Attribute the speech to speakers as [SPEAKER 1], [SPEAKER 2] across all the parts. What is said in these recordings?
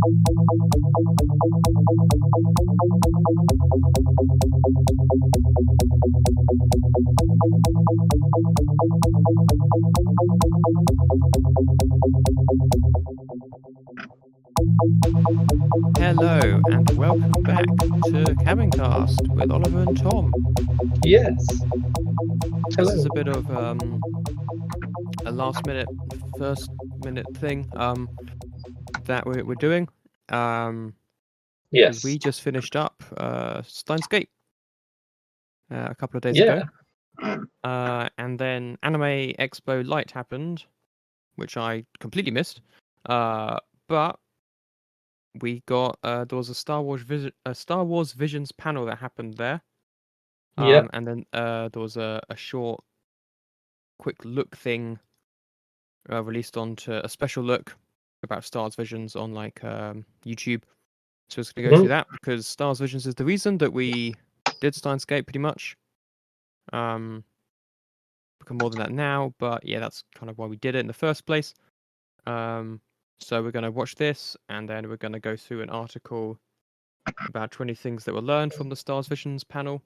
[SPEAKER 1] Hello and welcome back to Cabincast with Oliver and Tom.
[SPEAKER 2] Yes.
[SPEAKER 1] This is a bit of a last-minute, first-minute thing that we're doing. Because
[SPEAKER 2] Yes.
[SPEAKER 1] we just finished up Steins Gate a couple of days
[SPEAKER 2] Yeah.
[SPEAKER 1] ago, and then Anime Expo Lite happened, which I completely missed. But we got there was a Star Wars Visions panel that happened there.
[SPEAKER 2] Yeah.
[SPEAKER 1] And then there was a short, quick look thing released onto a special look about Stars Visions on like YouTube. So it's going to go through that because Stars Visions is the reason that we did Steins Gate pretty much. Become more than that now, but yeah, that's kind of why we did it in the first place. So we're going to watch this, and then we're going to go through an article about 20 things that were learned from the Stars Visions panel.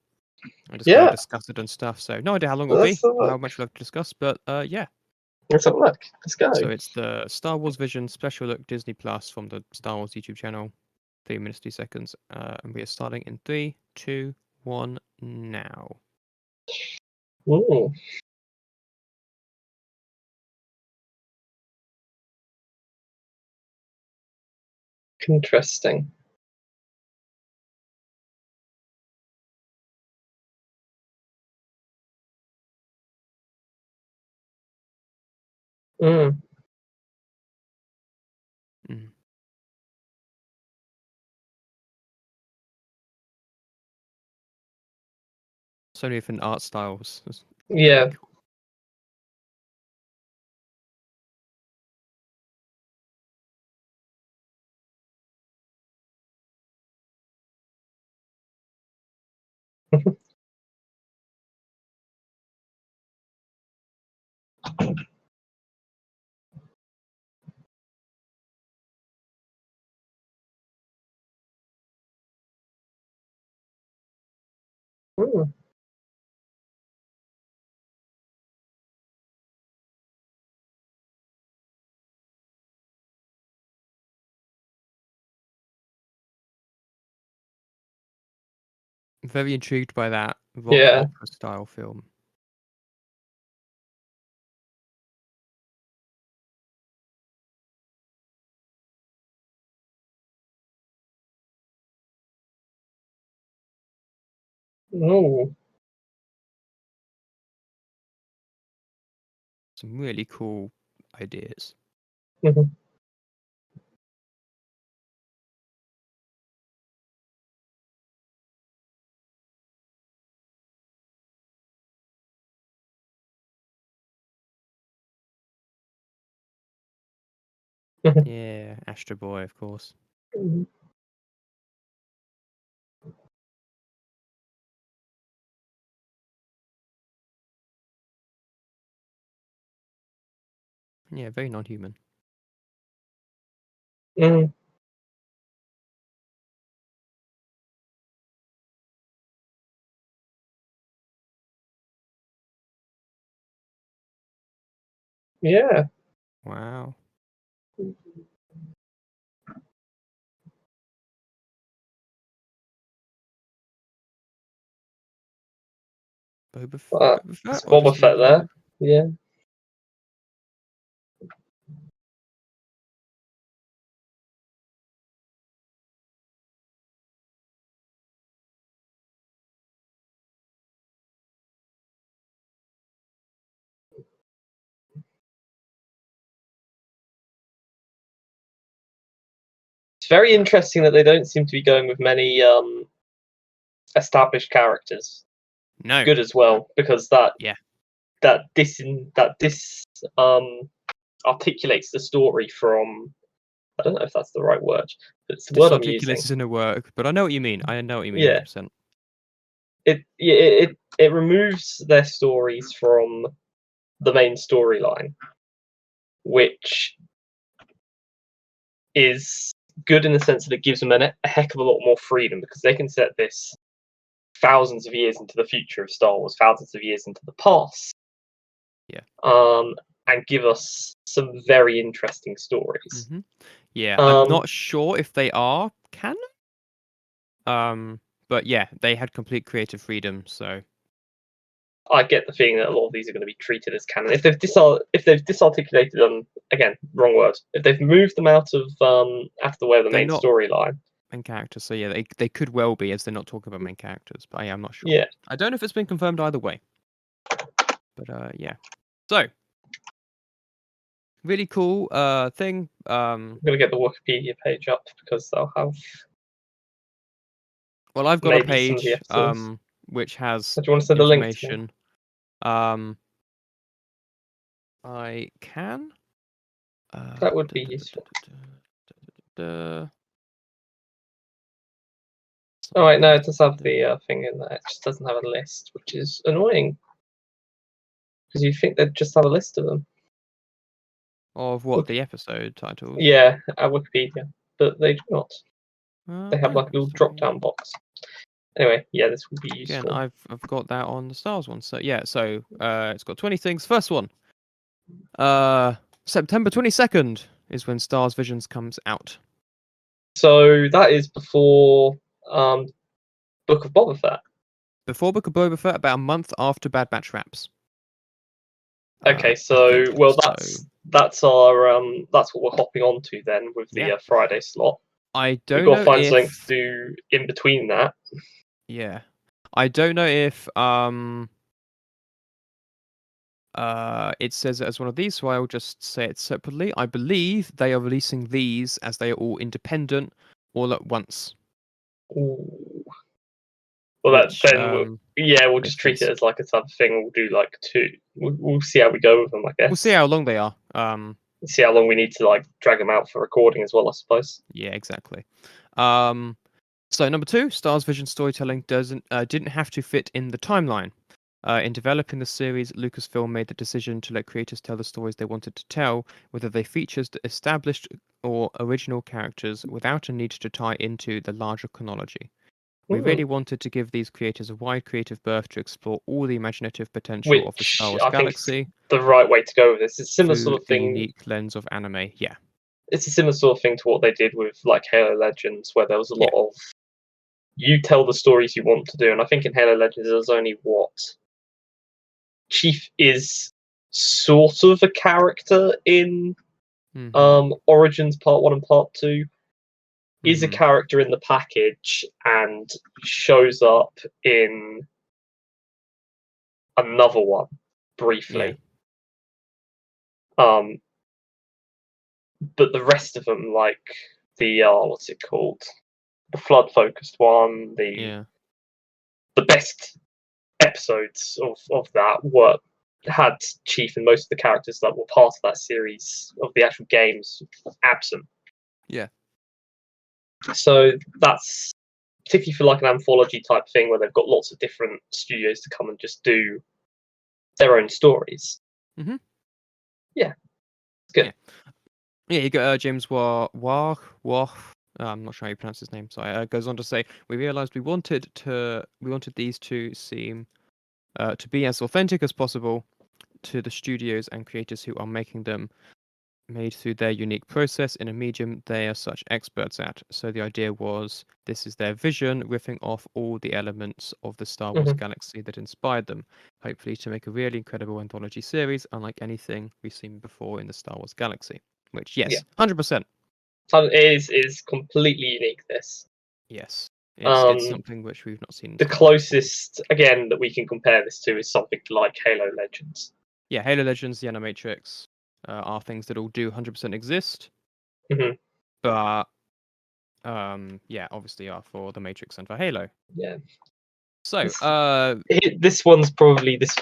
[SPEAKER 1] I'm just going to discuss it and stuff. So no idea how long it'll be, or how much we'll have to discuss, but yeah.
[SPEAKER 2] Let's have a look. Let's go.
[SPEAKER 1] So it's the Star Wars Vision special look Disney Plus from the Star Wars YouTube channel. 3 minutes, 2 seconds. And we are starting in 3, 2, 1, now.
[SPEAKER 2] Ooh. Interesting.
[SPEAKER 1] Mm. So many different art styles.
[SPEAKER 2] Yeah.
[SPEAKER 1] Cool.
[SPEAKER 2] Ooh.
[SPEAKER 1] Very intrigued by that rock opera style film.
[SPEAKER 2] Ooh.
[SPEAKER 1] Some really cool ideas. Yeah, Astro Boy, of course. Yeah, very non-human.
[SPEAKER 2] Yeah.
[SPEAKER 1] Wow. Boba Fett?
[SPEAKER 2] It's Boba Fett there. Yeah. It's very interesting that they don't seem to be going with many established characters.
[SPEAKER 1] No.
[SPEAKER 2] Good as well, because that articulates the story from, I don't know if that's the right word, but it's the word I'm using.
[SPEAKER 1] Articulates isn't a word, but I know what you mean. I know what you mean.
[SPEAKER 2] Yeah.
[SPEAKER 1] 100%.
[SPEAKER 2] It removes their stories from the main storyline, which is good in the sense that it gives them a heck of a lot more freedom, because they can set this thousands of years into the future of Star Wars, thousands of years into the past.
[SPEAKER 1] Yeah.
[SPEAKER 2] And give us some very interesting stories.
[SPEAKER 1] Yeah, I'm not sure if they are canon. But yeah, they had complete creative freedom, so
[SPEAKER 2] I get the feeling that a lot of these are going to be treated as canon. If they've disarticulated them, again, wrong word. If they've moved them out of the way of the
[SPEAKER 1] they're
[SPEAKER 2] main
[SPEAKER 1] not
[SPEAKER 2] storyline,
[SPEAKER 1] main characters. So yeah, they could well be, as they're not talking about main characters. But yeah, I'm not sure.
[SPEAKER 2] yeah.
[SPEAKER 1] I don't know if it's been confirmed either way. But yeah. So really cool thing.
[SPEAKER 2] I'm going to get the Wikipedia page up because they'll have
[SPEAKER 1] Well, I've got a
[SPEAKER 2] maybe some of the
[SPEAKER 1] page
[SPEAKER 2] episodes.
[SPEAKER 1] which has
[SPEAKER 2] Do you want to send the link to me?
[SPEAKER 1] information. I can.
[SPEAKER 2] That would be useful. Oh wait, no, it does have the thing in there. It just doesn't have a list, which is annoying. Because you'd think they'd just have a list of them.
[SPEAKER 1] Of what, the episode titles?
[SPEAKER 2] Yeah, at Wikipedia. But they do not. They have
[SPEAKER 1] No,
[SPEAKER 2] like a little
[SPEAKER 1] so
[SPEAKER 2] drop-down box. Anyway, yeah, this would be
[SPEAKER 1] again,
[SPEAKER 2] useful.
[SPEAKER 1] I've got that on the Stars one. So yeah, it's got 20 things. First one. September 22nd is when Stars Visions comes out.
[SPEAKER 2] So that is before Book of Boba Fett.
[SPEAKER 1] Before Book of Boba Fett, about a month after Bad Batch wraps.
[SPEAKER 2] Okay, so that's our that's what we're hopping onto then with the Friday slot.
[SPEAKER 1] I don't
[SPEAKER 2] We've got
[SPEAKER 1] know
[SPEAKER 2] to find
[SPEAKER 1] if
[SPEAKER 2] something to do in between that.
[SPEAKER 1] Yeah, I don't know if it says it as one of these, so I'll just say it separately. I believe they are releasing these as they are all independent, all at once.
[SPEAKER 2] Ooh. Well,
[SPEAKER 1] Which,
[SPEAKER 2] we'll just treat it as like a type of thing. We'll do like two. We'll see how we go with them, I guess.
[SPEAKER 1] We'll see how long they are.
[SPEAKER 2] See how long we need to like drag them out for recording as well, I suppose.
[SPEAKER 1] Yeah, exactly. So number 2, Stars Vision storytelling didn't have to fit in the timeline. In developing the series, Lucasfilm made the decision to let creators tell the stories they wanted to tell, whether they featured established or original characters, without a need to tie into the larger chronology. We really wanted to give these creators a wide creative berth to explore all the imaginative potential of the Star Wars galaxy.
[SPEAKER 2] The right way to go with this. It's a similar sort of thing.
[SPEAKER 1] The unique lens of anime, yeah.
[SPEAKER 2] It's a similar sort of thing to what they did with like Halo Legends, where there was a lot of you tell the stories you want to do, and I think in Halo Legends there's only Chief is sort of a character in Origins Part 1 and Part 2. Is a character in the package and shows up in another one briefly. But the rest of them, like the what's it called? The flood focused one, the best episodes of that had Chief and most of the characters that were part of that series of the actual games absent.
[SPEAKER 1] Yeah.
[SPEAKER 2] So that's particularly for like an anthology type thing where they've got lots of different studios to come and just do their own stories. Yeah, it's good.
[SPEAKER 1] Yeah, you got James Wah. I'm not sure how you pronounce his name. So goes on to say, we realized we wanted these to seem to be as authentic as possible to the studios and creators who are making them, made through their unique process in a medium they are such experts at. So the idea was, this is their vision, riffing off all the elements of the Star Wars galaxy that inspired them, hopefully to make a really incredible anthology series unlike anything we've seen before in the Star Wars galaxy. Which, yes, 100%.
[SPEAKER 2] It is completely unique, this.
[SPEAKER 1] Yes. It's something which we've not seen.
[SPEAKER 2] The closest, again, that we can compare this to is something like Halo Legends.
[SPEAKER 1] Yeah, Halo Legends, the Animatrix, are things that all do 100% exist. But, obviously are for the Matrix and for Halo.
[SPEAKER 2] Yeah.
[SPEAKER 1] So,
[SPEAKER 2] this one's probably, this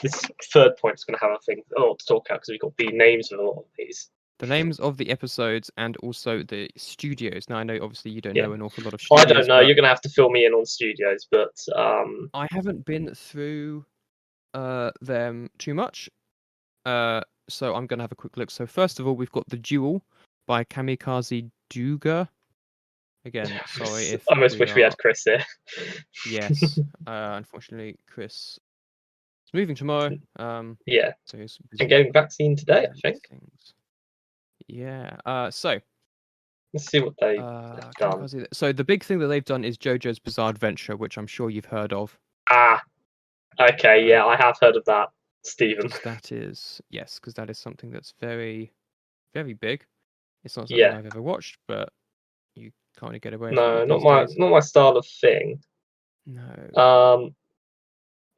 [SPEAKER 2] third point is going to have a lot to talk about because we've got the names of a lot of these.
[SPEAKER 1] The names of the episodes and also the studios. Now, I know obviously you don't know an awful lot of studios.
[SPEAKER 2] I don't know. You're going to have to fill me in on studios, but
[SPEAKER 1] I haven't been through them too much. So I'm going to have a quick look. So first of all, we've got The Duel by Kamikaze Duga. Again, sorry if
[SPEAKER 2] I almost wish we had Chris here.
[SPEAKER 1] Yes, unfortunately, Chris is moving tomorrow.
[SPEAKER 2] Yeah,
[SPEAKER 1] so he's
[SPEAKER 2] and getting vaccine today, I think.
[SPEAKER 1] Things. Yeah. So
[SPEAKER 2] let's see what they've done.
[SPEAKER 1] So the big thing that they've done is JoJo's Bizarre Adventure, which I'm sure you've heard of.
[SPEAKER 2] Okay, yeah, I have heard of that, Stephen.
[SPEAKER 1] Because that is something that's very, very big. It's not something
[SPEAKER 2] Yeah.
[SPEAKER 1] I've ever watched, but you kind of get away from
[SPEAKER 2] No,
[SPEAKER 1] it
[SPEAKER 2] not
[SPEAKER 1] these days.
[SPEAKER 2] my style of thing.
[SPEAKER 1] No.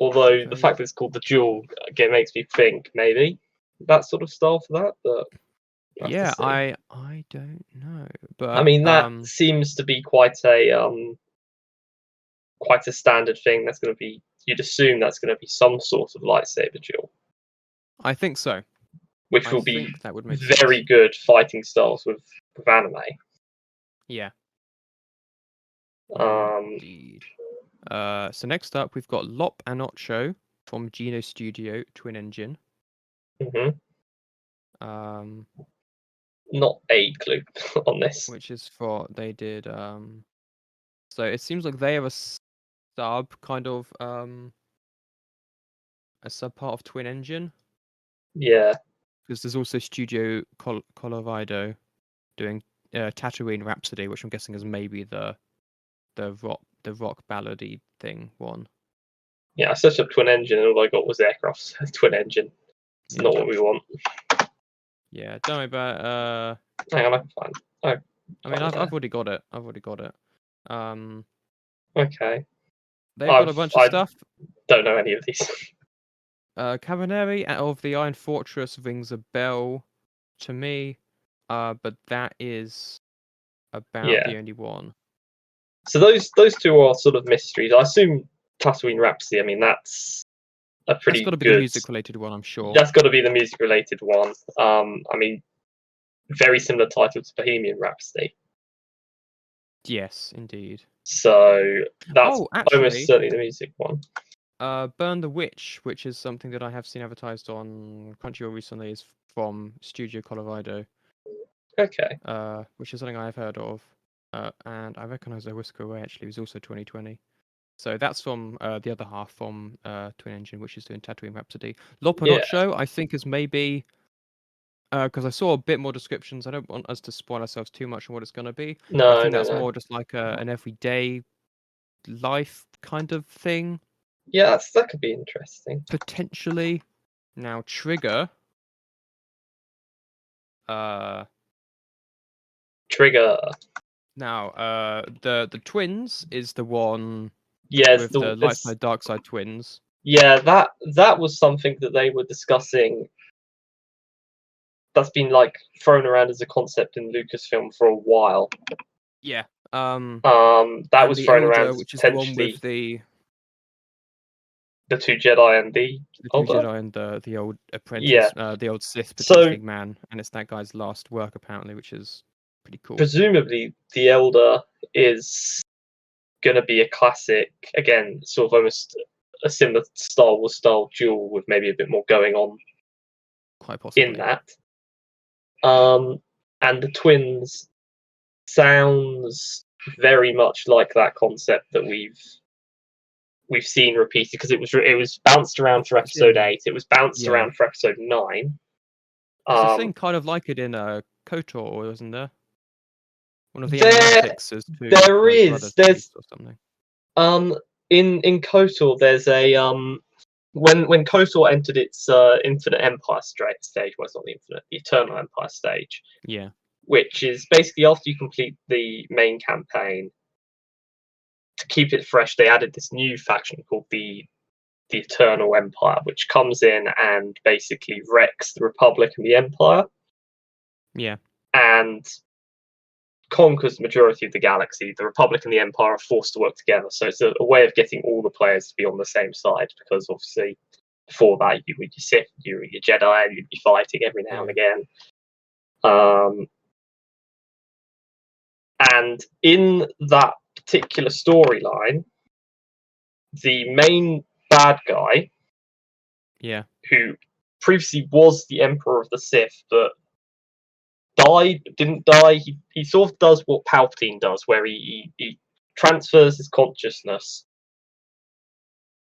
[SPEAKER 2] Although the fact that it's called The Jewel again makes me think maybe that sort of style for that, but
[SPEAKER 1] yeah, I don't know, but
[SPEAKER 2] I mean that seems to be quite a standard thing. That's going to be, you'd assume that's going to be some sort of lightsaber duel.
[SPEAKER 1] I think so.
[SPEAKER 2] Which will be
[SPEAKER 1] that would make
[SPEAKER 2] very
[SPEAKER 1] sense.
[SPEAKER 2] good fighting styles with anime.
[SPEAKER 1] Yeah.
[SPEAKER 2] Indeed.
[SPEAKER 1] So next up, we've got Lop and Ocho from Geno Studio Twin Engine.
[SPEAKER 2] Not a clue on this.
[SPEAKER 1] Which is they did. So it seems like they have a sub kind of a sub part of Twin Engine.
[SPEAKER 2] Yeah.
[SPEAKER 1] Because there's also Studio Colorado doing Tatooine Rhapsody, which I'm guessing is maybe the rock ballady thing one.
[SPEAKER 2] Yeah, I searched up Twin Engine and all I got was Aircraft's Twin Engine. It's not what we want.
[SPEAKER 1] Yeah, don't worry about
[SPEAKER 2] hang on, I can find.
[SPEAKER 1] I've already got it.
[SPEAKER 2] Okay.
[SPEAKER 1] They've got a bunch of stuff.
[SPEAKER 2] Don't know any of these.
[SPEAKER 1] Cabaneri of the Iron Fortress rings a bell to me, but that is about the only one.
[SPEAKER 2] So those two are sort of mysteries. I assume Tatooine Rhapsody. I mean, that's a pretty
[SPEAKER 1] That's got to be
[SPEAKER 2] good
[SPEAKER 1] the music-related one, I'm sure.
[SPEAKER 2] That's got to be the music-related one. I mean, very similar title to Bohemian Rhapsody.
[SPEAKER 1] Yes, indeed.
[SPEAKER 2] So that's almost certainly the music one.
[SPEAKER 1] Burn the Witch, which is something that I have seen advertised on Crunchyroll recently, is from Studio Colorado.
[SPEAKER 2] Okay.
[SPEAKER 1] Which is something I have heard of. And I recognise their Whisker Away actually was also 2020. So that's from the other half from Twin Engine, which is doing Tatooine Rhapsody. Lopinoccio, I think, is maybe because I saw a bit more descriptions. I don't want us to spoil ourselves too much on what it's going to be.
[SPEAKER 2] No,
[SPEAKER 1] I think that's more just like an everyday life kind of thing.
[SPEAKER 2] Yeah, that could be interesting.
[SPEAKER 1] Potentially. Now, Trigger.
[SPEAKER 2] Trigger.
[SPEAKER 1] Now, the twins is the one.
[SPEAKER 2] Yeah,
[SPEAKER 1] with the light side dark side twins.
[SPEAKER 2] Yeah, that was something that they were discussing. That's been like thrown around as a concept in Lucasfilm for a while.
[SPEAKER 1] Yeah.
[SPEAKER 2] That was thrown around,
[SPEAKER 1] which is the one with the
[SPEAKER 2] two Jedi and the
[SPEAKER 1] two Jedi and the old apprentice, the old Sith potentially man, and it's that guy's last work apparently, which is pretty cool.
[SPEAKER 2] Presumably, the Elder is going to be a classic again, sort of almost a similar Star Wars style duel with maybe a bit more going on.
[SPEAKER 1] Quite possibly
[SPEAKER 2] in that. And the twins sounds very much like that concept that we've seen repeated, because it was bounced around for episode 8. It was bounced around for episode 9.
[SPEAKER 1] There's a thing kind of like it in KOTOR, isn't there? One of the animatics is to
[SPEAKER 2] there is there's
[SPEAKER 1] or something.
[SPEAKER 2] In KOTOR there's a when KOTOR entered its Infinite Empire stage, well, it's not the Infinite, the Eternal Empire stage.
[SPEAKER 1] Yeah.
[SPEAKER 2] Which is basically after you complete the main campaign, to keep it fresh, they added this new faction called the Eternal Empire, which comes in and basically wrecks the Republic and the Empire.
[SPEAKER 1] Yeah.
[SPEAKER 2] And conquers the majority of the galaxy. The Republic and the Empire are forced to work together. So it's a way of getting all the players to be on the same side, because obviously before that you were your Sith, you were your Jedi, and you'd be fighting every now and again. And in that particular storyline, the main bad guy,
[SPEAKER 1] who
[SPEAKER 2] previously was the Emperor of the Sith, but died, didn't die. He sort of does what Palpatine does, where he transfers his consciousness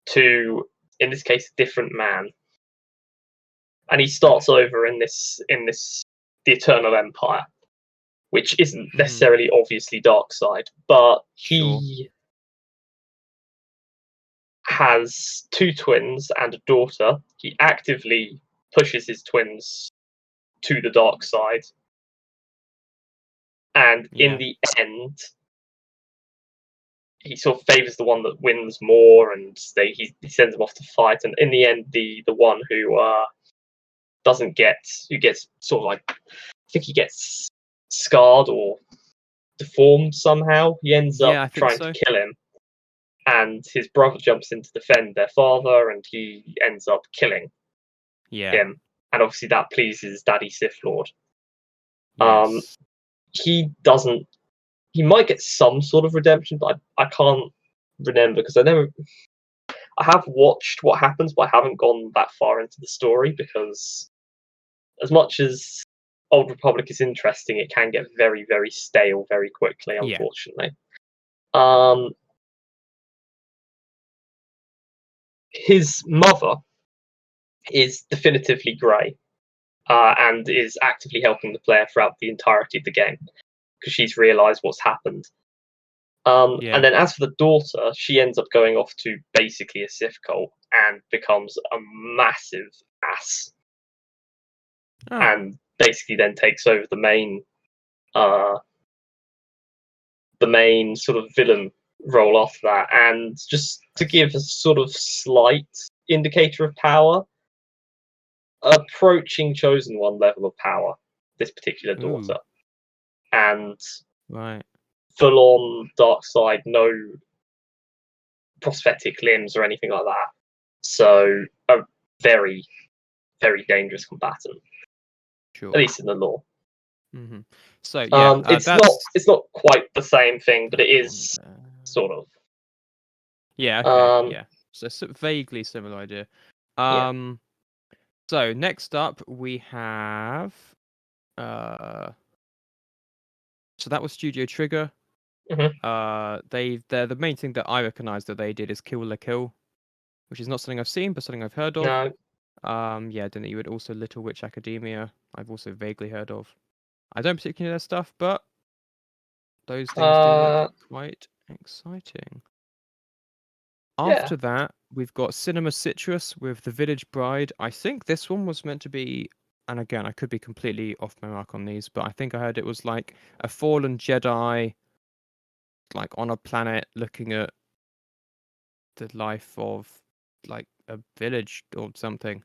[SPEAKER 2] to, in this case, a different man, and he starts over in this the Eternal Empire, which isn't necessarily obviously dark side, but he has 2 twins and a daughter. He actively pushes his twins to the dark side, and in the end, he sort of favors the one that wins more, and he sends them off to fight. And in the end, the one who gets sort of like, I think he gets scarred or deformed somehow. He ends up trying to kill him, and his brother jumps in to defend their father, and he ends up killing him. And obviously that pleases Daddy Sith Lord.
[SPEAKER 1] Yes.
[SPEAKER 2] He might get some sort of redemption, but I can't remember, because I have watched what happens, but I haven't gone that far into the story, because as much as Old Republic is interesting, it can get very, very stale very quickly, unfortunately. His mother is definitively grey, and is actively helping the player throughout the entirety of the game, because she's realised what's happened. And then as for the daughter, she ends up going off to basically a Sith cult and becomes a massive ass. And basically then takes over the main sort of villain role after that. And just to give a sort of slight indicator of power, approaching Chosen One level of power, this particular daughter. And full on dark side, no prosthetic limbs or anything like that. So a very, very dangerous combatant. At least in the lore.
[SPEAKER 1] So yeah,
[SPEAKER 2] it's not quite the same thing, but it is sort of.
[SPEAKER 1] Yeah. Okay. Yeah. So it's a vaguely similar idea. So next up we have. So that was Studio Trigger. They're the main thing that I recognize that they did is Kill la Kill, which is not something I've seen, but something I've heard of.
[SPEAKER 2] No.
[SPEAKER 1] Yeah, didn't you would also Little Witch Academia. I've also vaguely heard of. I don't particularly know their stuff, but those things do look quite exciting. After that, we've got Cinema Citrus with The Village Bride. I think this one was meant to be, and again, I could be completely off my mark on these, but I think I heard it was like a fallen Jedi, like on a planet looking at the life of like a village or something.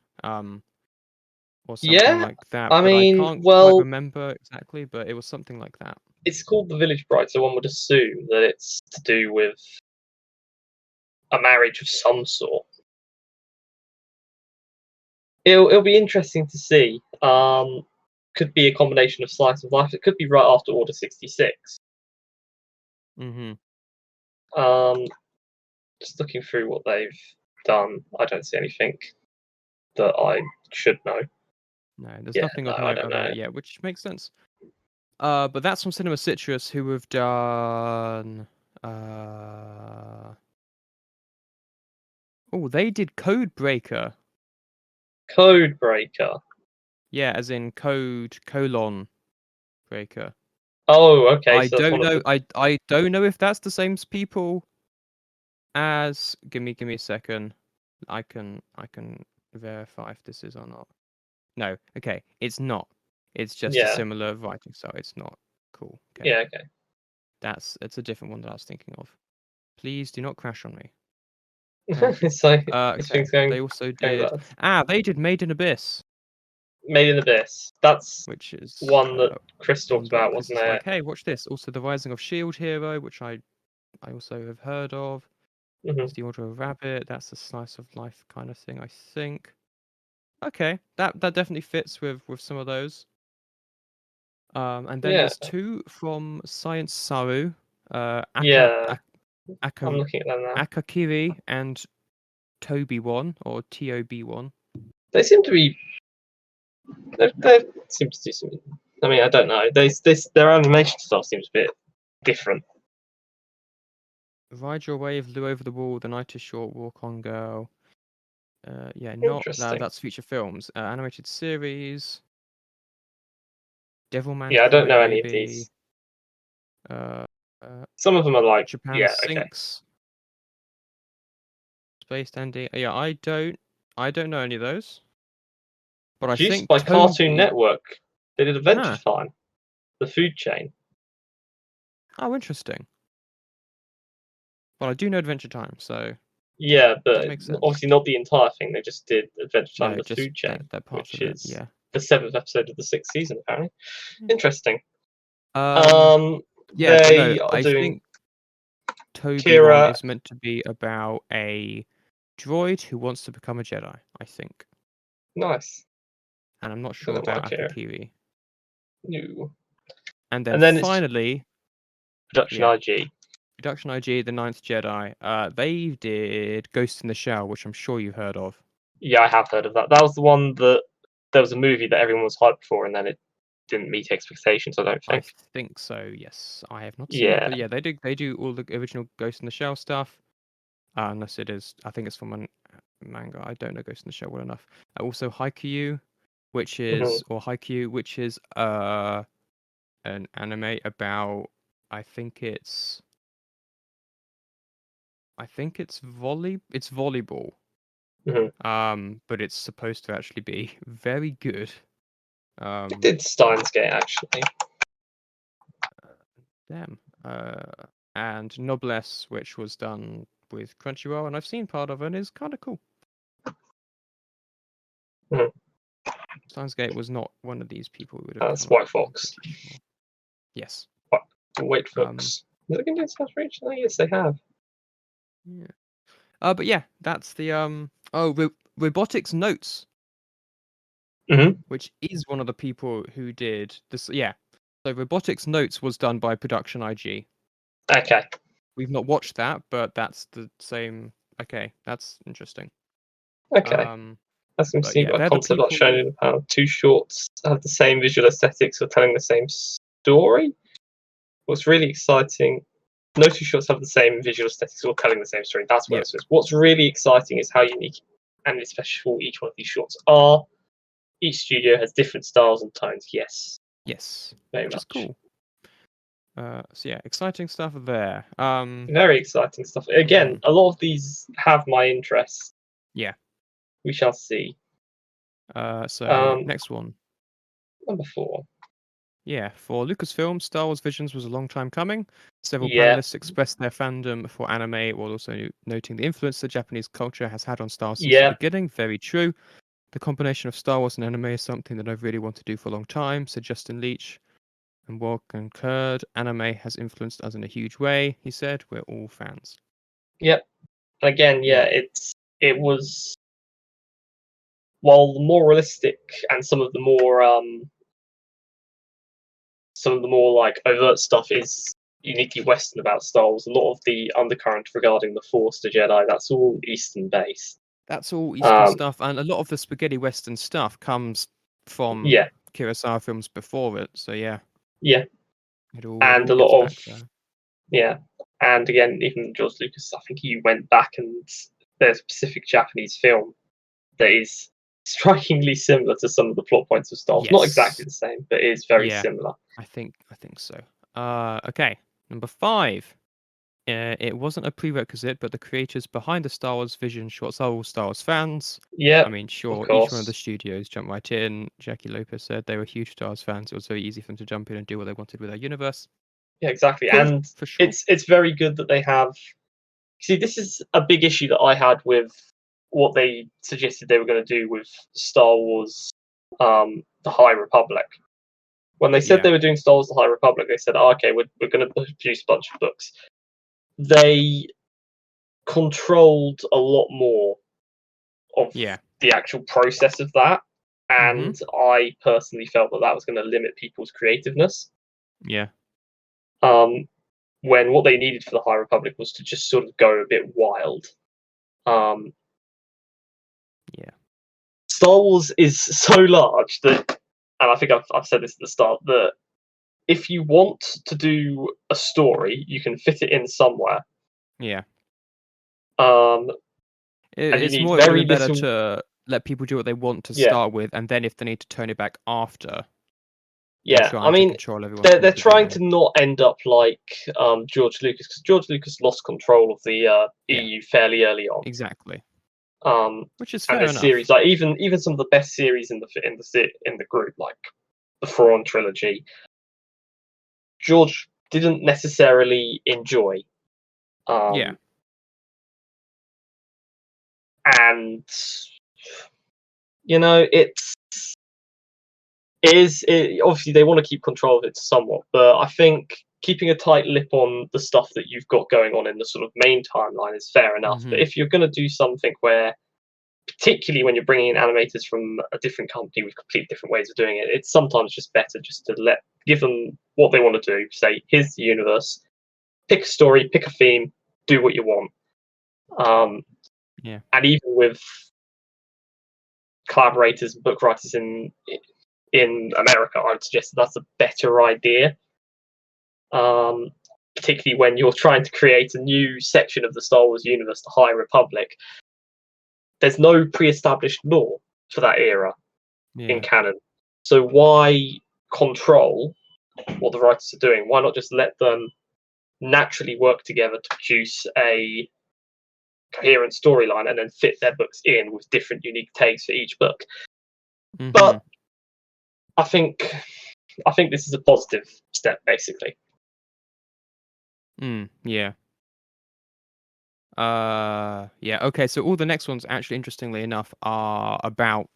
[SPEAKER 1] Or something like that.
[SPEAKER 2] I mean,
[SPEAKER 1] I can't quite remember exactly, but it was something like that.
[SPEAKER 2] It's called The Village Bride, so one would assume that it's to do with a marriage of some sort. It'll be interesting to see. Could be a combination of slice of life. It could be right after Order 66. Just looking through what they've done, I don't see anything that I should know.
[SPEAKER 1] No, there's nothing of note about it yet, which makes sense. But that's from Cinema Citrus, who have done. Oh, they did Codebreaker.
[SPEAKER 2] Codebreaker.
[SPEAKER 1] Yeah, as in code : breaker.
[SPEAKER 2] Oh, okay.
[SPEAKER 1] I don't know. I don't know if that's the same people as. Give me a second. I can verify if this is or not. No, okay, it's not. It's just a similar writing style. It's not cool. Okay.
[SPEAKER 2] Yeah, okay.
[SPEAKER 1] It's a different one that I was thinking of. Please do not crash on me.
[SPEAKER 2] So,
[SPEAKER 1] okay. They also did. They did Made in Abyss.
[SPEAKER 2] Made in Abyss. That's
[SPEAKER 1] which is
[SPEAKER 2] one that Chris talked about, wasn't it?
[SPEAKER 1] Like, hey, watch this. Also, The Rising of Shield Hero, which I also have heard of. It's The Order of Rabbit. That's a slice of life kind of thing, I think. Okay, that definitely fits with some of those. And then there's 2 from Science Saru.
[SPEAKER 2] I'm looking at them now.
[SPEAKER 1] Akakiri and Toby1 or TOB1.
[SPEAKER 2] They seem to be. They seem to do something I mean, I don't know. Their animation style seems a bit different.
[SPEAKER 1] Ride Your Wave, Flew Over the Wall, The Night Is Short, Walk On Girl. Yeah, not that's feature films. Animated series. Devilman
[SPEAKER 2] Yeah, I don't know any of
[SPEAKER 1] Crybaby.
[SPEAKER 2] these.
[SPEAKER 1] Uh,
[SPEAKER 2] Some of them are like
[SPEAKER 1] Japan Sinks. Space Dandy. Yeah, I don't know any of those. But I
[SPEAKER 2] Produced
[SPEAKER 1] think
[SPEAKER 2] by
[SPEAKER 1] Toby...
[SPEAKER 2] Cartoon Network. They did Adventure Time, the food chain.
[SPEAKER 1] Oh, interesting. Well, I do know Adventure Time, so
[SPEAKER 2] yeah, but
[SPEAKER 1] makes sense.
[SPEAKER 2] obviously not the entire thing. They just did Adventure Time,
[SPEAKER 1] No,
[SPEAKER 2] the
[SPEAKER 1] just
[SPEAKER 2] food chain,
[SPEAKER 1] that part
[SPEAKER 2] which
[SPEAKER 1] of it.
[SPEAKER 2] is
[SPEAKER 1] Yeah.
[SPEAKER 2] the 7th episode of the 6th season, apparently. Interesting.
[SPEAKER 1] Yeah, but no, I think Toby one is meant to be about a droid who wants to become a Jedi, I think.
[SPEAKER 2] Nice.
[SPEAKER 1] And I'm not sure about Apple TV.
[SPEAKER 2] No.
[SPEAKER 1] And then finally...
[SPEAKER 2] Production IG.
[SPEAKER 1] Production IG, The Ninth Jedi. They did Ghost in the Shell, which I'm sure you've heard of.
[SPEAKER 2] Yeah, I have heard of that. That was the one that there was a movie that everyone was hyped for, and then it didn't meet expectations. I don't think.
[SPEAKER 1] I think so. Yes, I have not seen it, but yeah, they do all the original Ghost in the Shell stuff. Unless it is, I think it's from a manga. I don't know Ghost in the Shell well enough. Also Haikyuu, which is an anime about, I think it's volleyball. But it's supposed to actually be very good.
[SPEAKER 2] It did Steins Gate actually.
[SPEAKER 1] Damn. And Noblesse, which was done with Crunchyroll, and I've seen part of it, and it's kind of cool. Steins Gate was not one of these people who would have.
[SPEAKER 2] That's White Fox.
[SPEAKER 1] Yes.
[SPEAKER 2] White Fox. Are they going to do South Reach? Oh, yes, they have.
[SPEAKER 1] Yeah. But yeah, that's the Robotics Notes. Which is one of the people who did this. Yeah. So Robotics Notes was done by Production IG.
[SPEAKER 2] Okay.
[SPEAKER 1] We've not watched that, but that's the same. Okay, that's interesting.
[SPEAKER 2] Okay. That's interesting. You've got a concept that's shown in how 2 shorts have the same visual aesthetics or telling the same story. What's really exciting, no 2 shorts have the same visual aesthetics or telling the same story. That's what it says. What's really exciting is how unique and special each one of these shorts are. Each studio has different styles and tones. Yes. Very much.
[SPEAKER 1] Which is cool. So yeah, exciting stuff there.
[SPEAKER 2] Very exciting stuff. Again, a lot of these have my interest.
[SPEAKER 1] Yeah.
[SPEAKER 2] We shall see.
[SPEAKER 1] So next one.
[SPEAKER 2] Number 4.
[SPEAKER 1] Yeah, for Lucasfilm, Star Wars Visions was a long time coming. Several panelists expressed their fandom for anime while also noting the influence that Japanese culture has had on Star Wars since the beginning. Very true. The combination of Star Wars and anime is something that I've really wanted to do for a long time, said Justin Leach. And Walt concurred. Anime has influenced us in a huge way, he said. We're all fans.
[SPEAKER 2] Yep. Again, it was, while the more realistic and some of the more like overt stuff is uniquely Western about Star Wars, a lot of the undercurrent regarding the Force to Jedi, that's all Eastern based.
[SPEAKER 1] That's all Eastern stuff, and a lot of the spaghetti Western stuff comes from Kurosawa films before it. So yeah.
[SPEAKER 2] And a lot of and again, even George Lucas, I think he went back and there's a specific Japanese film that is strikingly similar to some of the plot points of Star Wars. Not exactly the same, but it is very similar.
[SPEAKER 1] I think so. Okay, number 5. It wasn't a prerequisite, but the creators behind the Star Wars Vision shorts are all Star Wars fans. I mean, sure, each one of the studios jumped right in. Jackie Lopez said they were huge Star Wars fans. It was very easy for them to jump in and do what they wanted with their universe.
[SPEAKER 2] Yeah, exactly. Cool, and for sure. It's very good that they have. See, this is a big issue that I had with what they suggested they were going to do with Star Wars, The High Republic. When they said they were doing Star Wars: The High Republic, they said, okay, we're going to produce a bunch of books. They controlled a lot more of the actual process of that, and I personally felt that was going to limit people's creativeness. When what they needed for the High Republic was to just sort of go a bit wild. Star Wars is so large that and I think I've said this at the start, that if you want to do a story, you can fit it in somewhere.
[SPEAKER 1] Yeah.
[SPEAKER 2] And you
[SPEAKER 1] It's
[SPEAKER 2] need
[SPEAKER 1] more
[SPEAKER 2] very
[SPEAKER 1] better
[SPEAKER 2] little.
[SPEAKER 1] to let people do what they want to
[SPEAKER 2] Yeah,
[SPEAKER 1] start with, and then if they need to turn it back after, then
[SPEAKER 2] yeah.
[SPEAKER 1] try
[SPEAKER 2] I
[SPEAKER 1] and take
[SPEAKER 2] mean,
[SPEAKER 1] control everyone's
[SPEAKER 2] they're
[SPEAKER 1] point of view
[SPEAKER 2] trying
[SPEAKER 1] then.
[SPEAKER 2] to not end up like George Lucas, because George Lucas lost control of the
[SPEAKER 1] Yeah,
[SPEAKER 2] EU fairly early on.
[SPEAKER 1] exactly.
[SPEAKER 2] Um,
[SPEAKER 1] Which is
[SPEAKER 2] and
[SPEAKER 1] fair
[SPEAKER 2] there's
[SPEAKER 1] enough.
[SPEAKER 2] series like even some of the best series in the group, like the Thrawn trilogy, George didn't necessarily enjoy.
[SPEAKER 1] Yeah.
[SPEAKER 2] And you know, obviously they want to keep control of it somewhat, but I think keeping a tight lip on the stuff that you've got going on in the sort of main timeline is fair enough. But
[SPEAKER 1] Mm-hmm.
[SPEAKER 2] if you're going to do something where, particularly when you're bringing in animators from a different company with completely different ways of doing it, it's sometimes just better just to give them what they want to do. Say, here's the universe, pick a story, pick a theme, do what you want.
[SPEAKER 1] Yeah.
[SPEAKER 2] And even with collaborators and book writers in America, I'd suggest that's a better idea. Particularly when you're trying to create a new section of the Star Wars universe, the High Republic. There's no pre-established lore for that era in
[SPEAKER 1] Yeah.
[SPEAKER 2] canon. So why control what the writers are doing? Why not just let them naturally work together to produce a coherent storyline and then fit their books in with different unique takes for each book?
[SPEAKER 1] Mm-hmm.
[SPEAKER 2] But I think this is a positive step, basically.
[SPEAKER 1] Yeah. Yeah. Okay. So all the next ones, actually, interestingly enough, are about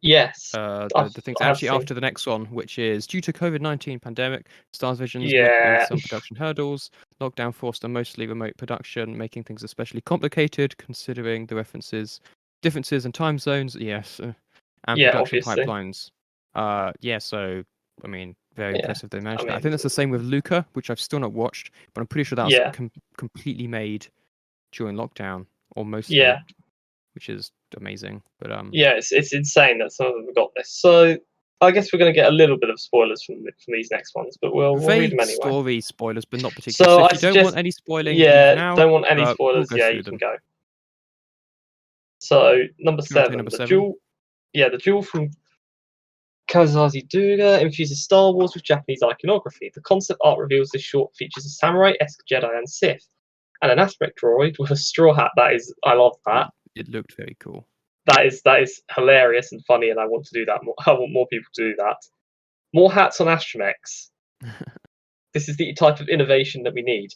[SPEAKER 2] Yes,
[SPEAKER 1] the things
[SPEAKER 2] I have
[SPEAKER 1] actually
[SPEAKER 2] seen.
[SPEAKER 1] after the next one, which is due to COVID-19 pandemic, Stars Visions met with
[SPEAKER 2] Yeah,
[SPEAKER 1] some production hurdles. Lockdown forced a mostly remote production, making things especially complicated considering the differences in time zones. Yes, and
[SPEAKER 2] yeah,
[SPEAKER 1] production
[SPEAKER 2] obviously.
[SPEAKER 1] pipelines. Yeah. So I mean, very
[SPEAKER 2] Yeah,
[SPEAKER 1] impressive they
[SPEAKER 2] I
[SPEAKER 1] managed that. I
[SPEAKER 2] mean,
[SPEAKER 1] think that's the same with Luca, which I've still not watched, but I'm pretty sure that was
[SPEAKER 2] yeah,
[SPEAKER 1] completely made during lockdown or mostly,
[SPEAKER 2] yeah,
[SPEAKER 1] which is amazing. But
[SPEAKER 2] yeah. It's insane that some of them have got this. So I guess we're going to get a little bit of spoilers from these next ones, but we'll read them
[SPEAKER 1] vague
[SPEAKER 2] anyway.
[SPEAKER 1] story spoilers, but not particularly. So
[SPEAKER 2] So I
[SPEAKER 1] if you don't want
[SPEAKER 2] suggest,
[SPEAKER 1] any spoiling, leave
[SPEAKER 2] yeah,
[SPEAKER 1] now.
[SPEAKER 2] don't want any
[SPEAKER 1] But we'll
[SPEAKER 2] spoilers.
[SPEAKER 1] go
[SPEAKER 2] Yeah,
[SPEAKER 1] through
[SPEAKER 2] you can
[SPEAKER 1] them.
[SPEAKER 2] go. So number
[SPEAKER 1] Do you want to take
[SPEAKER 2] 7,
[SPEAKER 1] number
[SPEAKER 2] the
[SPEAKER 1] 7?
[SPEAKER 2] duel. Yeah, the duel from Kazazi Duga infuses Star Wars with Japanese iconography. The concept art reveals this short features a samurai-esque Jedi and Sith, and an aspect droid with a straw hat. I love that.
[SPEAKER 1] It looked very cool.
[SPEAKER 2] That is hilarious and funny, and I want to do that more. I want more people to do that. More hats on astromechs. This is the type of innovation that we need,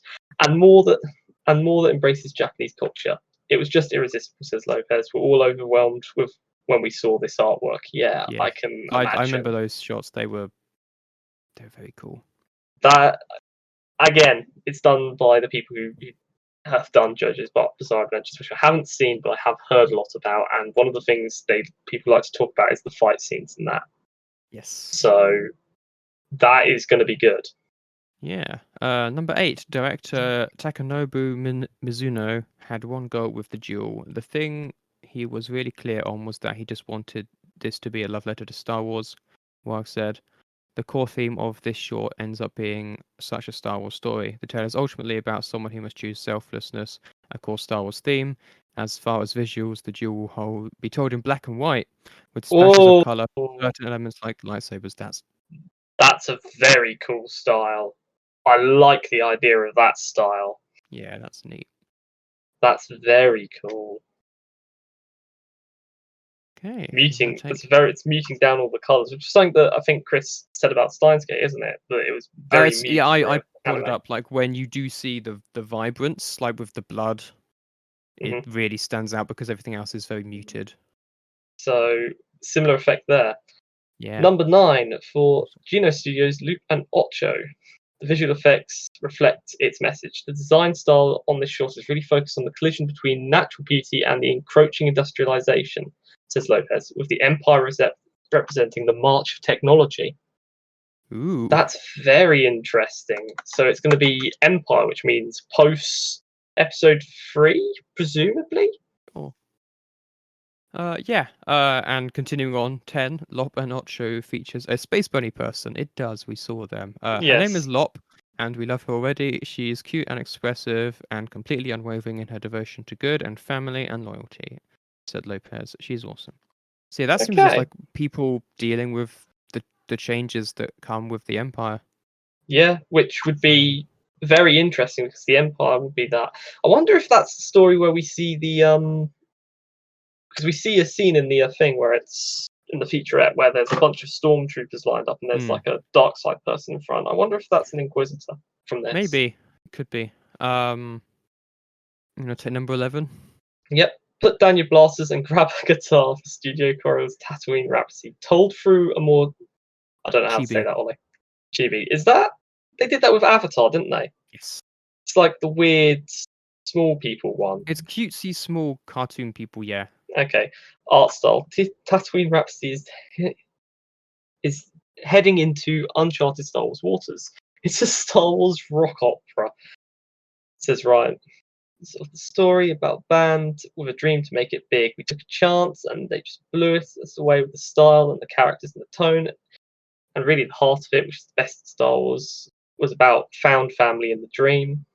[SPEAKER 2] and more that embraces Japanese culture. It was just irresistible, says Lopez. We're all overwhelmed with when we saw this artwork. Yeah,
[SPEAKER 1] Yeah,
[SPEAKER 2] I can
[SPEAKER 1] I remember
[SPEAKER 2] imagine
[SPEAKER 1] those shots. They were very cool.
[SPEAKER 2] that. Again, it's done by the people who have done Jojo's Bizarre Adventures, which I haven't seen, but I have heard a lot about. And one of the things people like to talk about is the fight scenes in that.
[SPEAKER 1] Yes.
[SPEAKER 2] So that is going to be good.
[SPEAKER 1] Yeah. Number 8, director Takanobu Mizuno had one goal with the duel. The thing he was really clear on was that he just wanted this to be a love letter to Star Wars. Warg said, the core theme of this short ends up being such a Star Wars story. The tale is ultimately about someone who must choose selflessness, a core Star Wars theme. As far as visuals, the duel will be told in black and white, with splashes of color, certain elements like lightsabers.
[SPEAKER 2] That's a very cool style. I like the idea of that style.
[SPEAKER 1] Yeah, that's neat.
[SPEAKER 2] That's very cool.
[SPEAKER 1] Okay.
[SPEAKER 2] It's muting down all the colours, which is something that I think Chris said about Steins Gate, isn't it? That it was very mute.
[SPEAKER 1] Yeah, I brought
[SPEAKER 2] anime.
[SPEAKER 1] it up. Like when you do see the vibrance, like with the blood, it really stands out because everything else is very muted.
[SPEAKER 2] So similar effect there.
[SPEAKER 1] Yeah.
[SPEAKER 2] Number 9 for Geno Studios, Loop and Ocho. The visual effects reflect its message. The design style on this short is really focused on the collision between natural beauty and the encroaching industrialization, says Lopez, with the Empire representing the march of technology.
[SPEAKER 1] Ooh.
[SPEAKER 2] That's very interesting. So it's going to be Empire, which means post episode 3, presumably.
[SPEAKER 1] Oh. And continuing on, 10, Lop and Ocho features a space bunny person. It does, we saw them. Her name is
[SPEAKER 2] Yes.
[SPEAKER 1] Lop, and we love her already. She is cute and expressive and completely unwavering in her devotion to good and family and loyalty, said Lopez. She's awesome. See, that seems just
[SPEAKER 2] Okay.
[SPEAKER 1] like people dealing with the changes that come with the Empire.
[SPEAKER 2] Yeah, which would be very interesting because the Empire would be that. I wonder if that's the story where we see the because we see a scene in the thing where it's in the featurette where there's a bunch of stormtroopers lined up and there's like a dark side person in front. I wonder if that's an Inquisitor from this.
[SPEAKER 1] Maybe. Could be. Take number 11.
[SPEAKER 2] Yep. Put down your blasters and grab a guitar for Studio Coral's Tatooine Rhapsody, told through a more I don't know how to say
[SPEAKER 1] Chibi.
[SPEAKER 2] that, Ollie. Chibi. Is that they did that with Avatar, didn't they?
[SPEAKER 1] Yes.
[SPEAKER 2] It's like the weird small people one.
[SPEAKER 1] It's cutesy, small cartoon people, yeah.
[SPEAKER 2] Okay. Art style. Tatooine Rhapsody is heading into uncharted Star Wars waters. It's a Star Wars rock opera, says Ryan. It's the story about a band with a dream to make it big. We took a chance and they just blew it. That's the way with the style and the characters and the tone. And really the heart of it, which is the best Star Wars, was about found family in the dream.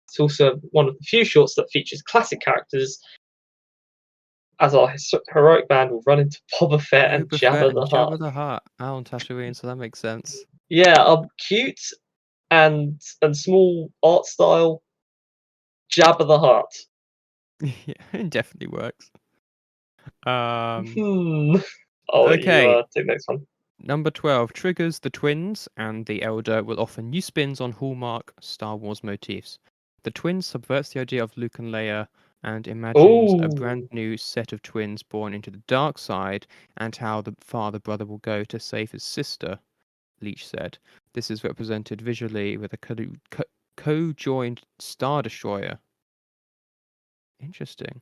[SPEAKER 2] It's also one of the few shorts that features classic characters as our heroic band will run into Boba Fett and
[SPEAKER 1] Boba Fett
[SPEAKER 2] Jabba
[SPEAKER 1] and
[SPEAKER 2] the Hutt.
[SPEAKER 1] Jabba the Hutt out on Tatooine, so that makes sense.
[SPEAKER 2] Yeah, cute and small art style. Jabba the Hutt.
[SPEAKER 1] Yeah, it definitely works.
[SPEAKER 2] I'll let you
[SPEAKER 1] Okay.
[SPEAKER 2] take the next one.
[SPEAKER 1] Number 12, Triggers, the twins, and the Elder will offer new spins on Hallmark Star Wars motifs. The twins subverts the idea of Luke and Leia and imagines a brand
[SPEAKER 2] Ooh.
[SPEAKER 1] new set of twins born into the dark side and how the father-brother will go to save his sister, Leach said. This is represented visually with a co-joined Star Destroyer. Interesting.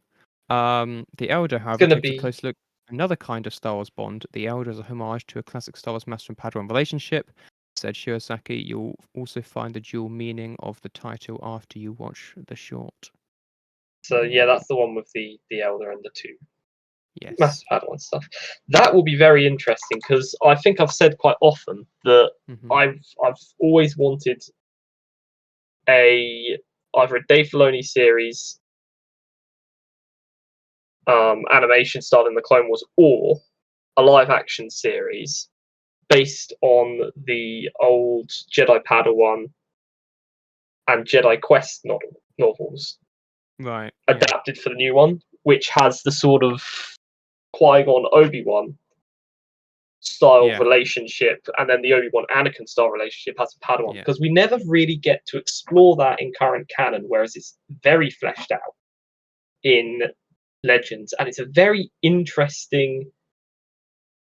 [SPEAKER 1] The Elder,
[SPEAKER 2] It's
[SPEAKER 1] however,
[SPEAKER 2] gonna
[SPEAKER 1] takes a
[SPEAKER 2] be
[SPEAKER 1] close look at another kind of Star Wars bond. The Elder is a homage to a classic Star Wars Master and Padawan relationship, said Shirosaki. You'll also find the dual meaning of the title after you watch the short.
[SPEAKER 2] so yeah, that's the one with the Elder and the two
[SPEAKER 1] Yes.
[SPEAKER 2] Master Padawan stuff. That will be very interesting because I think I've said quite often that I've always wanted either a Dave Filoni series, animation style in the Clone Wars, or a live action series based on the old Jedi Padawan and Jedi Quest novels,
[SPEAKER 1] Right.
[SPEAKER 2] adapted for the new one, which has the sort of Qui-Gon Obi-Wan style relationship, and then the Obi-Wan Anakin style relationship has a Padawan, because we never really get to explore that in current canon, whereas it's very fleshed out in Legends, and it's a very interesting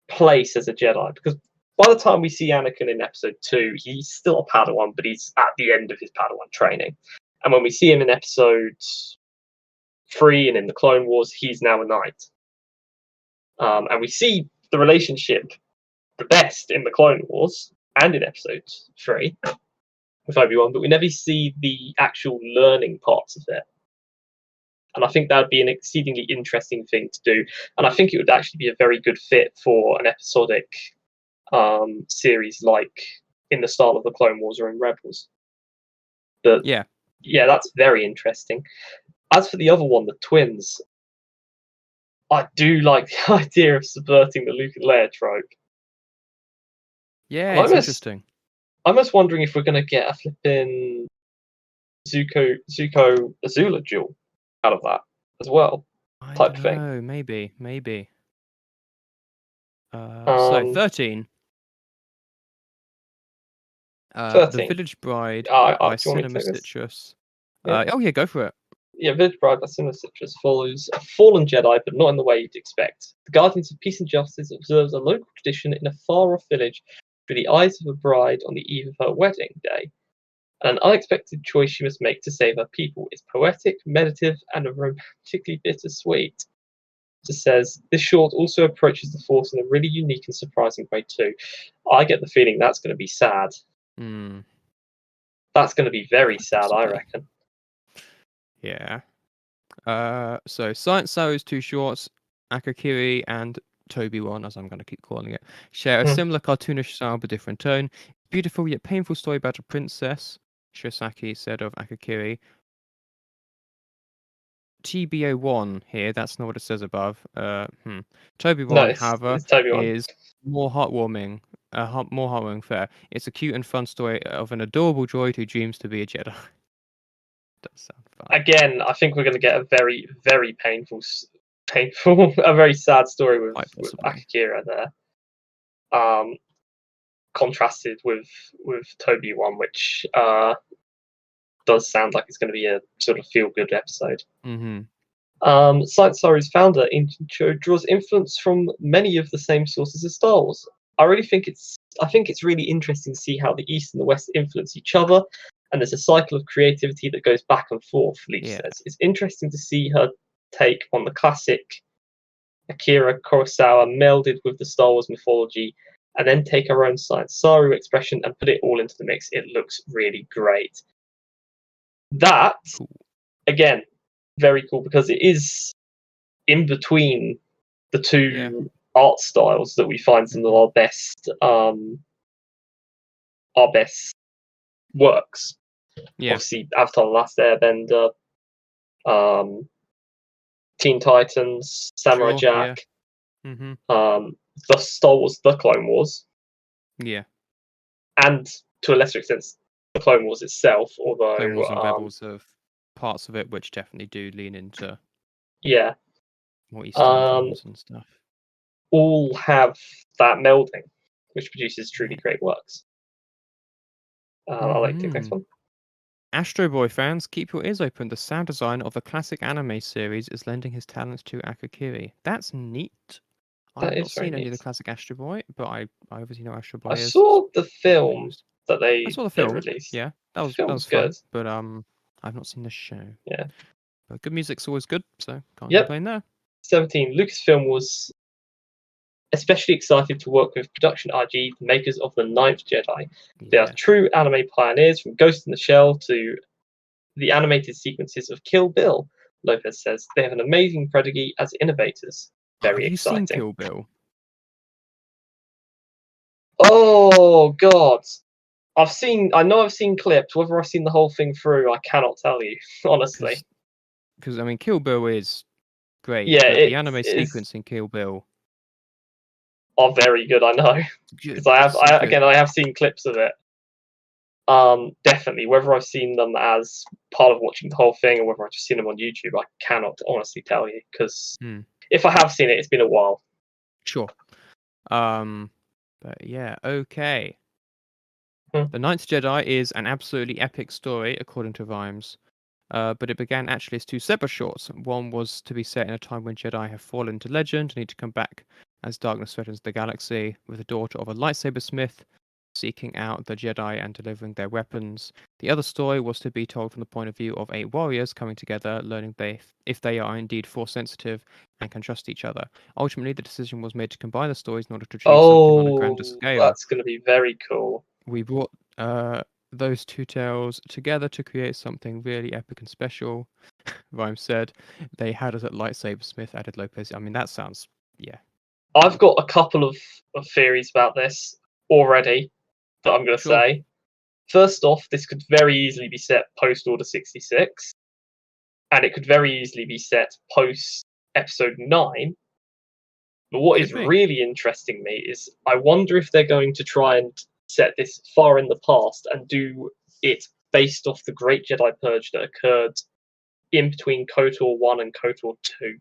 [SPEAKER 2] place as a Jedi, because by the time we see Anakin in episode 2, he's still a Padawan, but he's at the end of his Padawan training. And when we see him in episode 3 and in the Clone Wars, he's now a knight. And we see the relationship the best in the Clone Wars and in episode 3 with Obi-Wan, but we never see the actual learning parts of it. And I think that would be an exceedingly interesting thing to do. And I think it would actually be a very good fit for an episodic series like in the style of the Clone Wars or in Rebels. But yeah, that's very interesting. As for the other one, the twins, I do like the idea of subverting the Luke and Leia trope.
[SPEAKER 1] Yeah, it's interesting.
[SPEAKER 2] I'm almost wondering if we're going to get a flipping Zuko Azula duel out of that as well, type thing.
[SPEAKER 1] No, maybe. So 13.
[SPEAKER 2] 13.
[SPEAKER 1] The Village Bride
[SPEAKER 2] by
[SPEAKER 1] Cinema Citrus.
[SPEAKER 2] Yeah.
[SPEAKER 1] Go for it.
[SPEAKER 2] Yeah, Village Bride by Cinema Citrus follows a fallen Jedi, but not in the way you'd expect. The Guardians of Peace and Justice observes a local tradition in a far-off village through the eyes of a bride on the eve of her wedding day. And an unexpected choice she must make to save her people is poetic, meditative, and romantically bittersweet. It says, this short also approaches the Force in a really unique and surprising way too. I get the feeling that's going to be sad. That's going to be very sad, I reckon.
[SPEAKER 1] Yeah. So Science So's 2 shorts. Akakiri and Toby One, as I'm going to keep calling it, share a
[SPEAKER 2] Hmm.
[SPEAKER 1] similar cartoonish style but different tone. Beautiful yet painful story about a princess, Shosaki said of Akakiri. TBO1 here, that's not what it says above. Toby
[SPEAKER 2] No,
[SPEAKER 1] One, however,
[SPEAKER 2] it's Toby One.
[SPEAKER 1] is more heartwarming, more heartwarming fare. It's a cute and fun story of an adorable droid who dreams to be a Jedi. Does sound fun.
[SPEAKER 2] Again, I think we're going to get a very, very painful, a very sad story with Akakira there. Contrasted with Toby One, which does sound like it's going to be a sort of feel good episode.
[SPEAKER 1] Mm-hmm.
[SPEAKER 2] Science Saru's founder Incho draws influence from many of the same sources as Star Wars. I think it's really interesting to see how the East and the West influence each other, and there's a cycle of creativity that goes back and forth. Leach says it's interesting to see her take on the classic Akira Kurosawa melded with the Star Wars mythology, and then take her own Science Saru expression and put it all into the mix. It looks really great. That again, very cool because it is in between the two art styles that we find some of our best works.
[SPEAKER 1] Yeah.
[SPEAKER 2] Obviously, Avatar: The Last Airbender, Teen Titans, Samurai Jack, the Star Wars: The Clone Wars, and to a lesser extent, the Clone Wars itself. Although
[SPEAKER 1] Clone Wars and Rebels have parts of it which definitely do lean into more Eastern influence and stuff.
[SPEAKER 2] All have that melding, which produces truly great works. I'll let you take the next one.
[SPEAKER 1] Astro Boy fans, keep your ears open. The sound design of the classic anime series is lending his talents to Akakiri. That's neat. I've not seen any of the classic Astro Boy, but I obviously know Astro Boy is.
[SPEAKER 2] I saw the film that
[SPEAKER 1] I saw the film.
[SPEAKER 2] Released.
[SPEAKER 1] Yeah, that was
[SPEAKER 2] good.
[SPEAKER 1] Fun, but I've not seen the show.
[SPEAKER 2] Yeah,
[SPEAKER 1] but good music's always good, so can't complain there.
[SPEAKER 2] 17. Lucasfilm was especially excited to work with Production RG, the makers of The Ninth Jedi. They are true anime pioneers, from Ghost in the Shell to the animated sequences of Kill Bill. Lopez says they have an amazing pedigree as innovators. Very exciting.
[SPEAKER 1] Have you seen Kill Bill?
[SPEAKER 2] Oh God, I know I've seen clips. Whether I've seen the whole thing through, I cannot tell you honestly.
[SPEAKER 1] Because I mean, Kill Bill is great.
[SPEAKER 2] Yeah,
[SPEAKER 1] but the anime sequence in Kill Bill
[SPEAKER 2] are very good. I know because I have seen clips of it. Definitely. Whether I've seen them as part of watching the whole thing or whether I've just seen them on YouTube, I cannot honestly tell you because if I have seen it, it's been a while.
[SPEAKER 1] Sure. But yeah, okay. The Ninth Jedi is an absolutely epic story, according to Vimes. But it began actually as two separate shorts. One was to be set in a time when Jedi have fallen to legend and need to come back as darkness threatens the galaxy, with the daughter of a lightsaber smith seeking out the Jedi and delivering their weapons. The other story was to be told from the point of view of 8 warriors coming together, learning if they are indeed force sensitive and can trust each other. Ultimately, the decision was made to combine the stories in order to achieve something on a grander scale.
[SPEAKER 2] That's going to be very cool.
[SPEAKER 1] We brought those two tales together to create something really epic and special. Rhyme said they had us at lightsaber smith, added Lopez. I mean, that sounds
[SPEAKER 2] I've got a couple of theories about this already that I'm going to say. First off, this could very easily be set post Order 66, and it could very easily be set post Episode 9. But what is really interesting me is I wonder if they're going to try and set this far in the past and do it based off the Great Jedi Purge that occurred in between KOTOR 1 and KOTOR 2.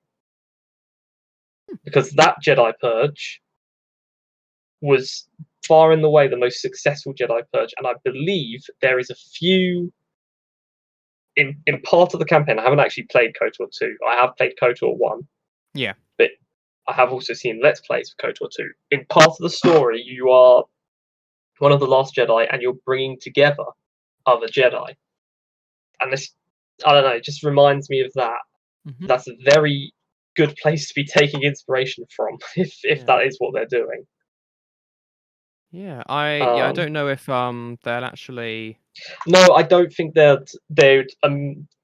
[SPEAKER 2] Because that Jedi Purge was far and away the most successful Jedi Purge, and I believe there is a few in part of the campaign. I haven't actually played KOTOR 2. I have played KOTOR 1.
[SPEAKER 1] Yeah.
[SPEAKER 2] But I have also seen Let's Plays for KOTOR 2. In part of the story, you are one of the last Jedi, and you're bringing together other Jedi. And this, I don't know, it just reminds me of that. Mm-hmm. That's a very good place to be taking inspiration from, if that is what they're doing.
[SPEAKER 1] Yeah, I don't know if they'll actually.
[SPEAKER 2] No, I don't think they'd.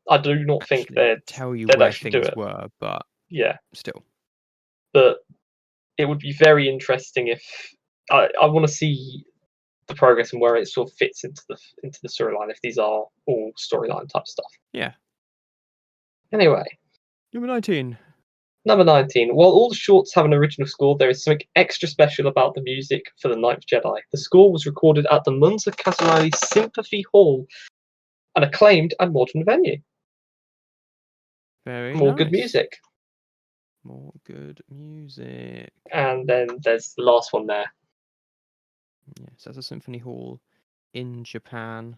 [SPEAKER 2] I do not think they'd
[SPEAKER 1] tell you
[SPEAKER 2] they'd
[SPEAKER 1] where
[SPEAKER 2] actually
[SPEAKER 1] things
[SPEAKER 2] do it.
[SPEAKER 1] were, but
[SPEAKER 2] yeah,
[SPEAKER 1] still.
[SPEAKER 2] but it would be very interesting if I want to see the progress and where it sort of fits into the storyline. If these are all storyline type stuff.
[SPEAKER 1] Yeah.
[SPEAKER 2] Anyway,
[SPEAKER 1] Number 19.
[SPEAKER 2] Number 19. While all the shorts have an original score, there is something extra special about the music for The Ninth Jedi. The score was recorded at the Munza Kazarali Sympathy Hall, an acclaimed and modern venue.
[SPEAKER 1] Very
[SPEAKER 2] More
[SPEAKER 1] nice.
[SPEAKER 2] good music.
[SPEAKER 1] More good music.
[SPEAKER 2] And then there's the last one there.
[SPEAKER 1] Yes, that's a symphony hall in Japan.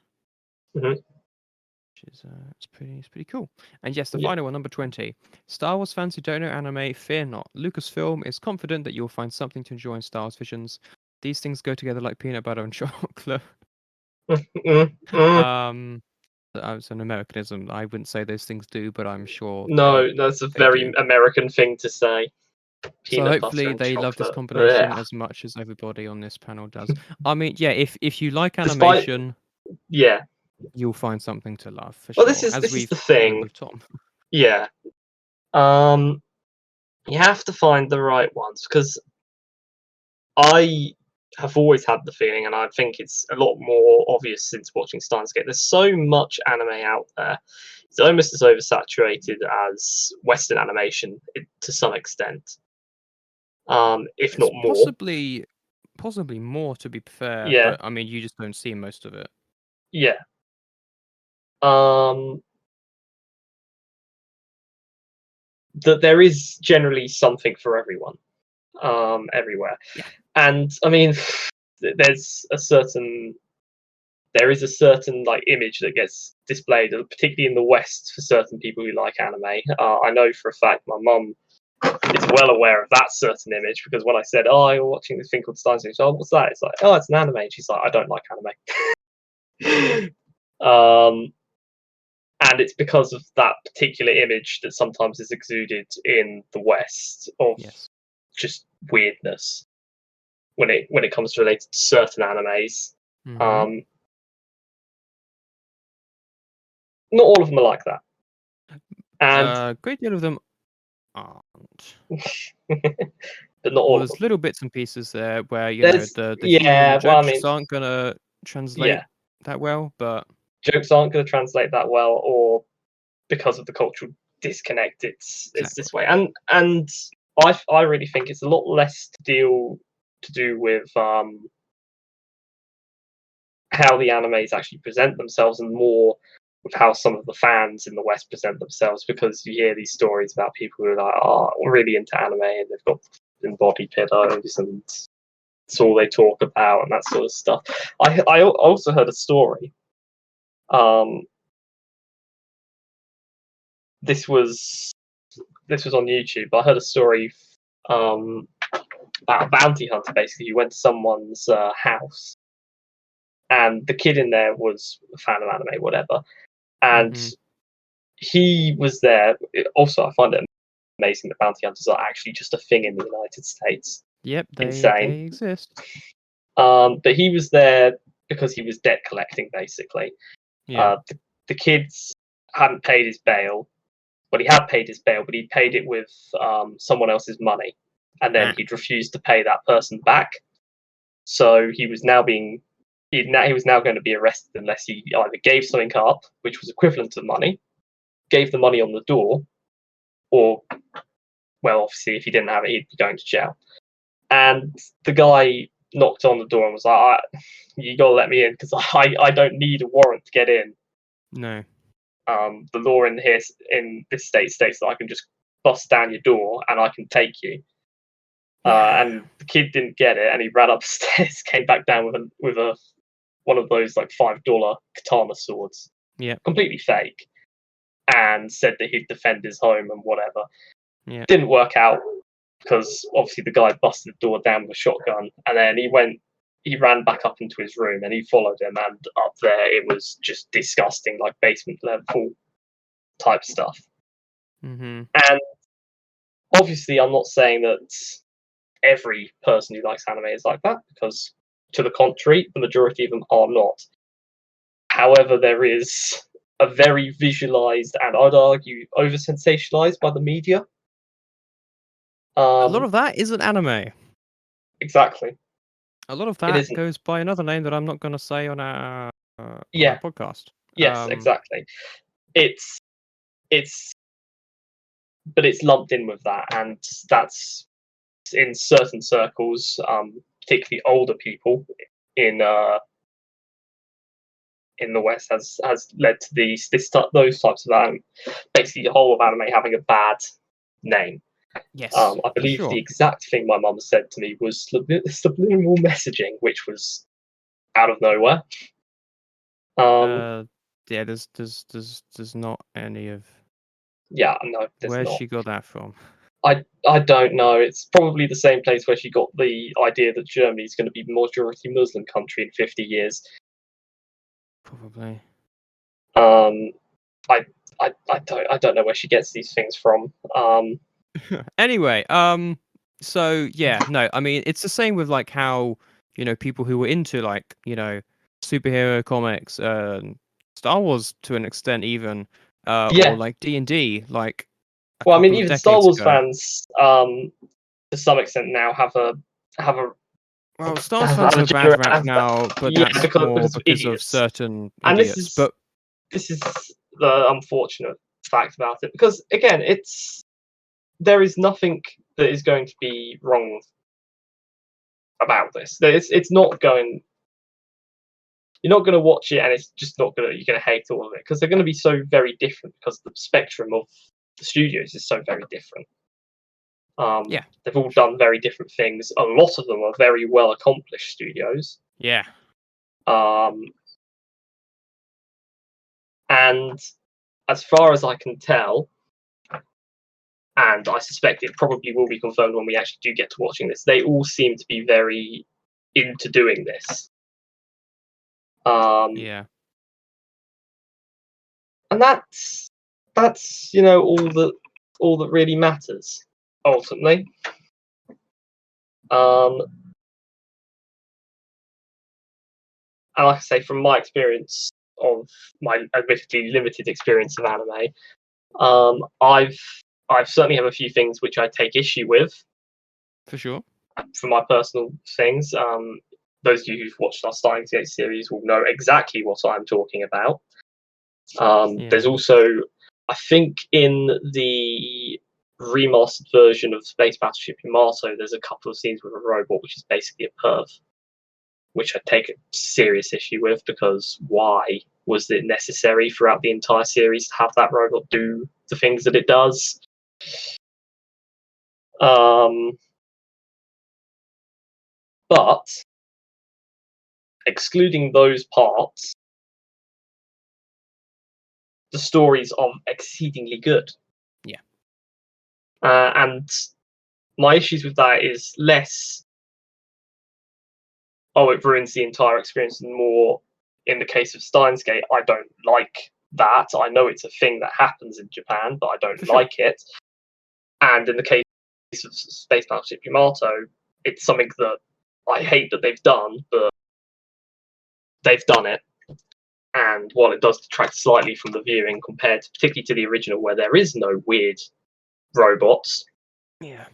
[SPEAKER 2] Mhm.
[SPEAKER 1] Which is it's pretty cool. And yes, the final one, number 20. Star Wars fans who don't know anime, fear not. Lucasfilm is confident that you'll find something to enjoy in Star Wars Visions. These things go together like peanut butter and chocolate. It's an Americanism. I wouldn't say those things do, but I'm sure.
[SPEAKER 2] No, that's a very
[SPEAKER 1] do.
[SPEAKER 2] American thing to say.
[SPEAKER 1] So hopefully they love this combination as much as everybody on this panel does. I mean, yeah, if you like animation, you'll find something to love for sure.
[SPEAKER 2] This is the thing
[SPEAKER 1] with Tom.
[SPEAKER 2] Yeah. You have to find the right ones, because I have always had the feeling, and I think it's a lot more obvious since watching Steins Gate, there's so much anime out there. It's almost as oversaturated as Western animation to some extent. If not more.
[SPEAKER 1] Possibly more, to be fair.
[SPEAKER 2] Yeah.
[SPEAKER 1] But I mean, you just don't see most of it.
[SPEAKER 2] Yeah. That there is generally something for everyone, everywhere.
[SPEAKER 1] Yeah.
[SPEAKER 2] And I mean, there is a certain like image that gets displayed, particularly in the West, for certain people who like anime. I know for a fact my mum is well aware of that certain image, because when I said, "Oh, you're watching this thing called Steins Gate," oh, what's that? It's like, "Oh, it's an anime." And she's like, "I don't like anime." And it's because of that particular image that sometimes is exuded in the West of just weirdness when it comes to related to certain animes.
[SPEAKER 1] Mm-hmm.
[SPEAKER 2] Not all of them are like that. And
[SPEAKER 1] a great deal of them aren't.
[SPEAKER 2] But not all of them.
[SPEAKER 1] There's little bits and pieces there where the humor and the jokes aren't gonna translate that well, but
[SPEAKER 2] jokes aren't going to translate that well, or because of the cultural disconnect, it's this way. And I really think it's a lot less to do with how the animes actually present themselves, and more with how some of the fans in the West present themselves, because you hear these stories about people who are like, really into anime, and they've got body pillows, and it's all they talk about, and that sort of stuff. I also heard a story. This was on YouTube. I heard a story about a bounty hunter, basically, who went to someone's house, and the kid in there was a fan of anime, whatever, and he was there. Also, I find it amazing that bounty hunters are actually just a thing in the United States.
[SPEAKER 1] Yep,
[SPEAKER 2] insane.
[SPEAKER 1] They exist.
[SPEAKER 2] But he was there because he was debt collecting, basically.
[SPEAKER 1] Yeah.
[SPEAKER 2] The kids hadn't paid his bail. Well, he had paid his bail, but he paid it with someone else's money, and then he'd refused to pay that person back. So he was now going to be arrested unless he either gave something up, which was equivalent to money, gave the money on the door, or, well, obviously, if he didn't have it, he'd be going to jail. And the guy knocked on the door and was like, "You gotta let me in, because I don't need a warrant to get in."
[SPEAKER 1] No.
[SPEAKER 2] The law in this state states that I can just bust down your door and I can take you. And the kid didn't get it, and he ran upstairs, came back down with one of those like $5 katana swords, completely fake, and said that he'd defend his home and whatever. Didn't work out, because obviously the guy busted the door down with a shotgun, and then he ran back up into his room, and he followed him, and up there it was just disgusting, like basement level type stuff. And obviously I'm not saying that every person who likes anime is like that, because to the contrary, the majority of them are not. However, there is a very visualized, and I'd argue over sensationalized by the media,
[SPEAKER 1] A lot of that isn't anime.
[SPEAKER 2] Exactly.
[SPEAKER 1] A lot of
[SPEAKER 2] It
[SPEAKER 1] that
[SPEAKER 2] isn't.
[SPEAKER 1] goes by another name that I'm not going to say on our
[SPEAKER 2] Yeah.
[SPEAKER 1] podcast.
[SPEAKER 2] Yes, exactly. It's but it's lumped in with that, and that's in certain circles, particularly older people in the West, has led to those types of anime, basically the whole of anime having a bad name.
[SPEAKER 1] Yes,
[SPEAKER 2] I
[SPEAKER 1] for
[SPEAKER 2] believe
[SPEAKER 1] sure.
[SPEAKER 2] the exact thing my mum said to me was subliminal messaging, which was out of nowhere.
[SPEAKER 1] Yeah, there's not any of.
[SPEAKER 2] Yeah, no, there's
[SPEAKER 1] Where's
[SPEAKER 2] not.
[SPEAKER 1] she got that from?
[SPEAKER 2] I don't know. It's probably the same place where she got the idea that Germany is going to be a majority Muslim country in 50 years.
[SPEAKER 1] Probably.
[SPEAKER 2] I don't know where she gets these things from.
[SPEAKER 1] Anyway, so yeah, no, I mean it's the same with like how, people who were into like, superhero comics, Star Wars to an extent even, or
[SPEAKER 2] Yeah.
[SPEAKER 1] like D&D, like a
[SPEAKER 2] Well, I mean,
[SPEAKER 1] couple of
[SPEAKER 2] even Star
[SPEAKER 1] decades
[SPEAKER 2] Wars
[SPEAKER 1] ago.
[SPEAKER 2] fans, to some extent, now have a
[SPEAKER 1] Well, Star Wars fans have a bad rap now, but
[SPEAKER 2] yeah,
[SPEAKER 1] that's more
[SPEAKER 2] because of
[SPEAKER 1] because of
[SPEAKER 2] idiots.
[SPEAKER 1] certain
[SPEAKER 2] And
[SPEAKER 1] idiots. But
[SPEAKER 2] this is the unfortunate fact about it, because again, there is nothing that is going to be wrong about this. It's not going. You're not going to watch it, and it's just not going to. You're going to hate all of it because they're going to be so very different. Because the spectrum of the studios is so very different.
[SPEAKER 1] yeah,
[SPEAKER 2] They've all done very different things. A lot of them are very well accomplished studios.
[SPEAKER 1] yeah,
[SPEAKER 2] And as far as I can tell, and I suspect it probably will be confirmed when we actually do get to watching this, they all seem to be very into doing this.
[SPEAKER 1] yeah.
[SPEAKER 2] And that's all that really matters ultimately. And like I say, from my experience of my admittedly limited experience of anime, I've certainly have a few things which I take issue with
[SPEAKER 1] For sure.
[SPEAKER 2] for my personal things. Those of you who've watched our Steins Gate series will know exactly what I'm talking about. There's
[SPEAKER 1] Yeah.
[SPEAKER 2] also, I think, in the remastered version of Space Battleship Yamato, there's a couple of scenes with a robot which is basically a perv, which I take a serious issue with, because why was it necessary throughout the entire series to have that robot do the things that it does? But excluding those parts, the stories are exceedingly good.
[SPEAKER 1] Yeah.
[SPEAKER 2] And my issues with that is less, oh, it ruins the entire experience, and more in the case of Steins Gate, I don't like that. I know it's a thing that happens in Japan, but I don't
[SPEAKER 1] For sure.
[SPEAKER 2] like it. And in the case of Space Battleship Yamato, it's something that I hate that they've done, but they've done it. And while it does detract slightly from the viewing compared to, particularly to the original, where there is no weird robots,
[SPEAKER 1] Yeah.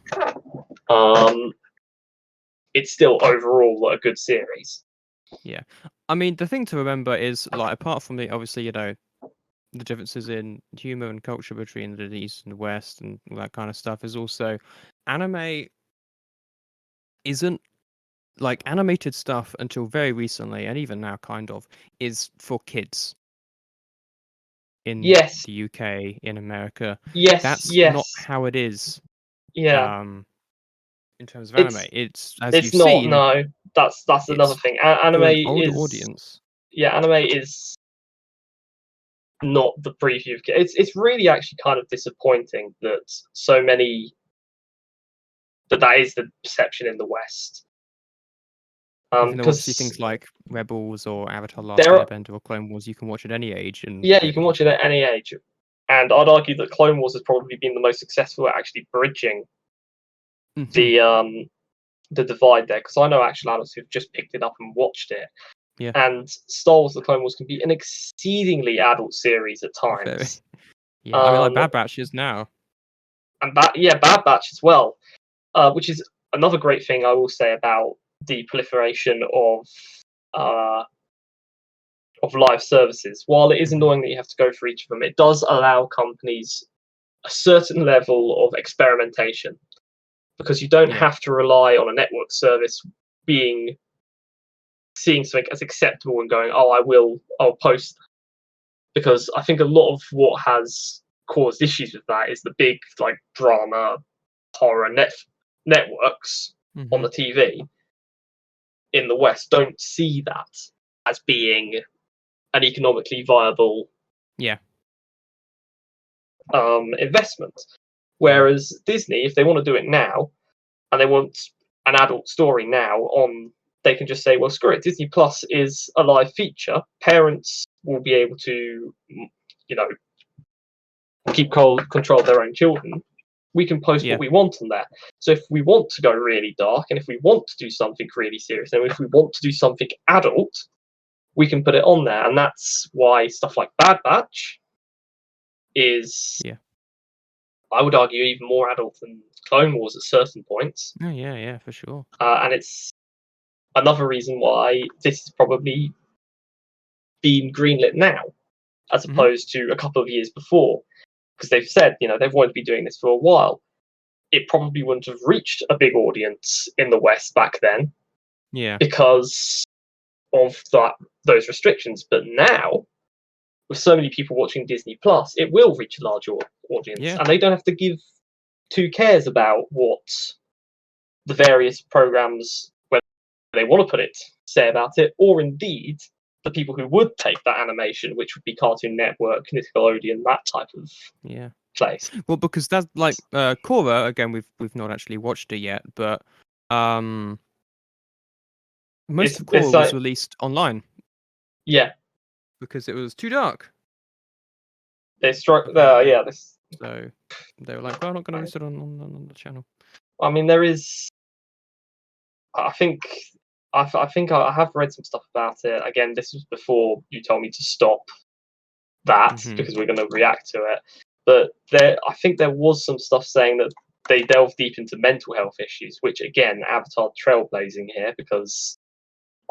[SPEAKER 2] it's still overall a good series.
[SPEAKER 1] Yeah. I mean, the thing to remember is, like, apart from obviously, the differences in humor and culture between the East and the West and all that kind of stuff, is also anime isn't like animated stuff until very recently, and even now kind of, is for kids in
[SPEAKER 2] Yes,
[SPEAKER 1] the UK, in America.
[SPEAKER 2] yes,
[SPEAKER 1] That's not
[SPEAKER 2] yes.
[SPEAKER 1] how it is.
[SPEAKER 2] Yeah.
[SPEAKER 1] In terms of anime, as
[SPEAKER 2] It's
[SPEAKER 1] you've
[SPEAKER 2] not.
[SPEAKER 1] seen,
[SPEAKER 2] No, that's another
[SPEAKER 1] it's
[SPEAKER 2] thing.
[SPEAKER 1] for
[SPEAKER 2] Anime
[SPEAKER 1] an older
[SPEAKER 2] is,
[SPEAKER 1] audience.
[SPEAKER 2] yeah, anime is not the preview of it's really actually kind of disappointing that so many that is the perception in the West.
[SPEAKER 1] Even though obviously
[SPEAKER 2] Because
[SPEAKER 1] things like Rebels or Avatar: Last
[SPEAKER 2] there are,
[SPEAKER 1] Airbender or Clone Wars you can watch at any age, and
[SPEAKER 2] yeah, you can watch it at any age, and I'd argue that Clone Wars has probably been the most successful at actually bridging the divide there, because I know actual adults who've just picked it up and watched it.
[SPEAKER 1] Yeah.
[SPEAKER 2] And Star Wars: The Clone Wars can be an exceedingly adult series at
[SPEAKER 1] Very.
[SPEAKER 2] times.
[SPEAKER 1] Yeah, I mean, like Bad Batch is now.
[SPEAKER 2] And Bad Batch as well. which is another great thing I will say about the proliferation of live services. While it is annoying that you have to go for each of them, it does allow companies a certain level of experimentation, because you don't have to rely on a network service seeing something as acceptable and going, I'll post. Because I think a lot of what has caused issues with that is the big drama horror networks on the TV in the West don't see that as being an economically viable investment. Whereas Disney, if they want to do it now and they want an adult story now they can just say, well, screw it, Disney Plus is a live feature. Parents will be able to, keep control of their own children. We can post what we want on there. So if we want to go really dark, and if we want to do something really serious, and if we want to do something adult, we can put it on there. And that's why stuff like Bad Batch is, I would argue, even more adult than Clone Wars at certain points.
[SPEAKER 1] Oh, yeah, for sure.
[SPEAKER 2] And it's another reason why this has probably been greenlit now, as opposed to a couple of years before. Because they've said, they've wanted to be doing this for a while. It probably wouldn't have reached a big audience in the West back then. Because of those restrictions. But now, with so many people watching Disney Plus, it will reach a larger audience. And they don't have to give two cares about what the various programs, whether they want to put it, say about it, or indeed the people who would take that animation, which would be Cartoon Network, Nickelodeon, that type of place.
[SPEAKER 1] Well, because that's like Korra, again, we've not actually watched it yet, but most of Korra was released online.
[SPEAKER 2] Yeah.
[SPEAKER 1] Because it was too dark.
[SPEAKER 2] They struck there,
[SPEAKER 1] So they were like, well, I'm not going to release it on the channel.
[SPEAKER 2] I mean, there is, I think I have read some stuff about it. Again, this was before you told me to stop that, because we're going to react to it. But I think there was some stuff saying that they delve deep into mental health issues, which again, Avatar trailblazing here, because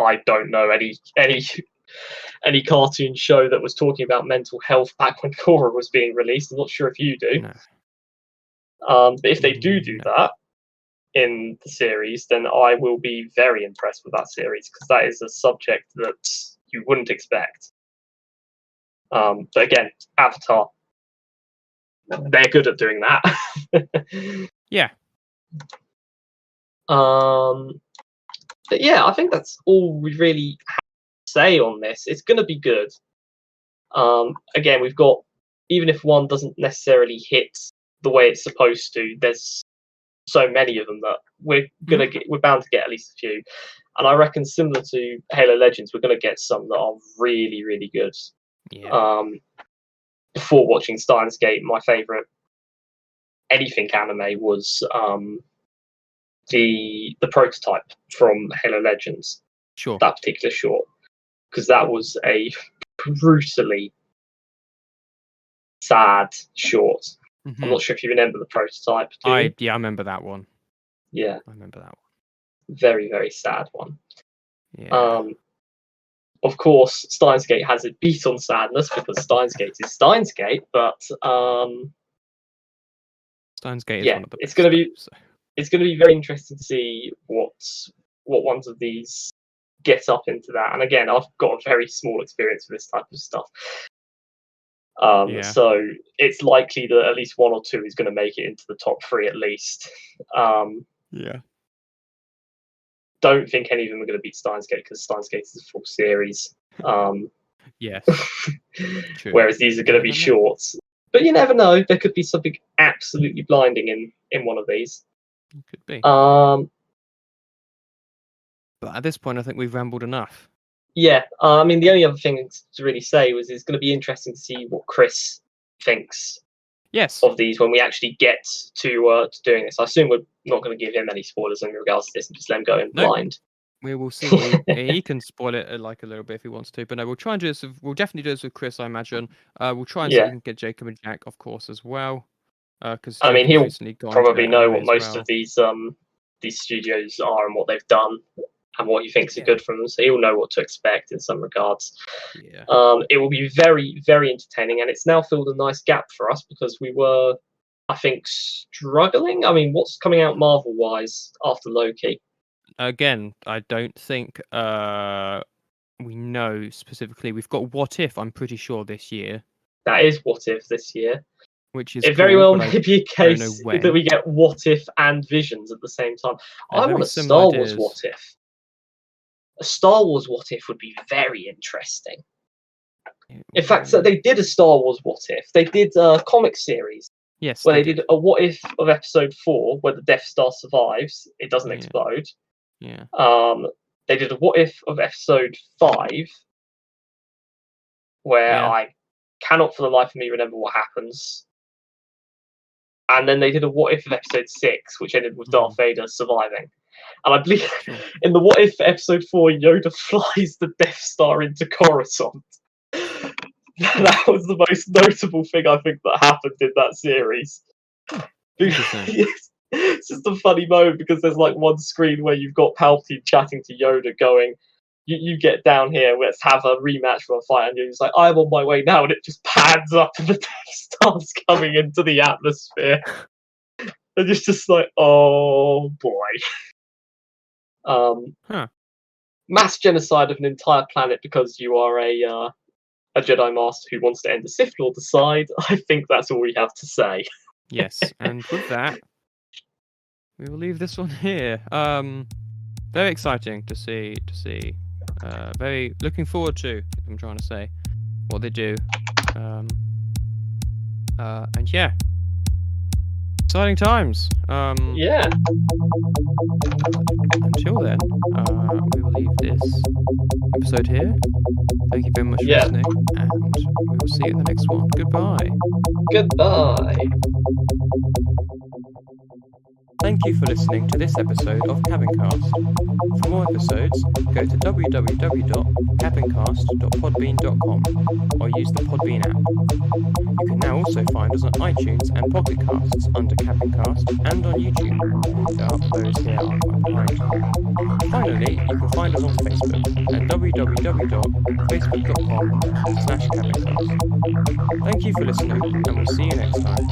[SPEAKER 2] I don't know any cartoon show that was talking about mental health back when Korra was being released. I'm not sure if you do.
[SPEAKER 1] No.
[SPEAKER 2] But if they do that in the series, then I will be very impressed with that series, because that is a subject that you wouldn't expect. But again, Avatar, they're good at doing that.
[SPEAKER 1] Yeah.
[SPEAKER 2] But yeah, I think that's all we really have to say on this. It's going to be good. Again, we've got, even if one doesn't necessarily hit the way it's supposed to, there's so many of them that we're bound to get at least a few. And I reckon, similar to Halo Legends, we're going to get some that are really, really good. Before watching Steins Gate, my favourite anything anime was the prototype from Halo Legends.
[SPEAKER 1] Sure.
[SPEAKER 2] That particular short, because that was a brutally sad short. I'm not sure if you remember the prototype.
[SPEAKER 1] I remember that one.
[SPEAKER 2] Yeah,
[SPEAKER 1] I remember that one.
[SPEAKER 2] Very, very sad one.
[SPEAKER 1] Yeah.
[SPEAKER 2] Of course, Steins Gate has it beat on sadness, because Steins Gate is Steins Gate, but
[SPEAKER 1] Steins Gate is one of the
[SPEAKER 2] it's going to be it's going to be very interesting to see what ones of these get up into that. And again, I've got a very small experience with this type of stuff. So it's likely that at least one or two is going to make it into the top 3 at least. Don't think any of them are going to beat Steins Gate, because Steins Gate is a full series.
[SPEAKER 1] Yes. True.
[SPEAKER 2] Whereas these are going to be shorts. But you never know. There could be something absolutely blinding in one of these.
[SPEAKER 1] It could be.
[SPEAKER 2] But
[SPEAKER 1] at this point, I think we've rambled enough.
[SPEAKER 2] Yeah. I mean, the only other thing to really say was it's going to be interesting to see what Chris thinks of these when we actually get to doing this. I assume we're not going to give him any spoilers in regards to this and just let him go in blind.
[SPEAKER 1] We will see. He can spoil it a little bit if he wants to, but no, we'll try and do this. We'll definitely do this with Chris, I imagine. We'll try and see if we can get Jacob and Jack, of course, as well. Because
[SPEAKER 2] I mean, he'll
[SPEAKER 1] recently gone
[SPEAKER 2] probably
[SPEAKER 1] to
[SPEAKER 2] know
[SPEAKER 1] anime
[SPEAKER 2] what
[SPEAKER 1] as
[SPEAKER 2] most
[SPEAKER 1] well.
[SPEAKER 2] of these studios are and what they've done and what he thinks are
[SPEAKER 1] Yeah.
[SPEAKER 2] good from them. So he'll know what to expect in some regards.
[SPEAKER 1] Yeah.
[SPEAKER 2] It will be very, very entertaining, and it's now filled a nice gap for us because we were, I think, struggling. I mean, what's coming out Marvel-wise after Loki?
[SPEAKER 1] Again, I don't think we know specifically. We've got What If, I'm pretty sure, this year,
[SPEAKER 2] That is What If this year.
[SPEAKER 1] which is
[SPEAKER 2] It very
[SPEAKER 1] cool,
[SPEAKER 2] well
[SPEAKER 1] but I
[SPEAKER 2] may be a
[SPEAKER 1] don't know
[SPEAKER 2] case that
[SPEAKER 1] when.
[SPEAKER 2] we get What If and Visions at the same time.
[SPEAKER 1] They're
[SPEAKER 2] I
[SPEAKER 1] very
[SPEAKER 2] want a
[SPEAKER 1] similar
[SPEAKER 2] Star Wars
[SPEAKER 1] ideas.
[SPEAKER 2] What If. A Star Wars What If would be very interesting. In fact, so they did a Star Wars What If. They did a comic series
[SPEAKER 1] Yes,
[SPEAKER 2] where
[SPEAKER 1] they
[SPEAKER 2] they did a What If of Episode 4, where the Death Star survives. It doesn't
[SPEAKER 1] Yeah.
[SPEAKER 2] explode.
[SPEAKER 1] Yeah.
[SPEAKER 2] They did a What If of Episode 5, where
[SPEAKER 1] Yeah.
[SPEAKER 2] I cannot for the life of me remember what happens. And then they did a What If of Episode 6, which ended with Darth Vader surviving. And I believe
[SPEAKER 1] Sure.
[SPEAKER 2] in the What If Episode 4, Yoda flies the Death Star into Coruscant. That was the most notable thing I think that happened in that series. It's just a funny moment because there's like one screen where you've got Palpatine chatting to Yoda going, you get down here, let's have a rematch for a fight. And he's like, I'm on my way now. And it just pans up and the Death Star's coming into the atmosphere. And it's just like, oh boy. Mass genocide of an entire planet because you are a Jedi Master who wants to end the Sith Lord aside. I think that's all we have to say.
[SPEAKER 1] Yes, and with that, we will leave this one here. Very exciting to see. Very looking forward to. I'm trying to say what they do. And yeah, exciting times.
[SPEAKER 2] Yeah.
[SPEAKER 1] Until then, we will leave this episode here. Thank you very much for listening, and we will see you in the next one. Goodbye.
[SPEAKER 2] Goodbye.
[SPEAKER 1] Thank you for listening to this episode of Cabincast. For more episodes, go to www.cabincast.podbean.com or use the Podbean app. You can now also find us on iTunes and Pocket Casts under Cabincast and on YouTube. The uploads here are quite behind. Finally, you can find us on Facebook at www.facebook.com/Cabincast. Thank you for listening, and we'll see you next time.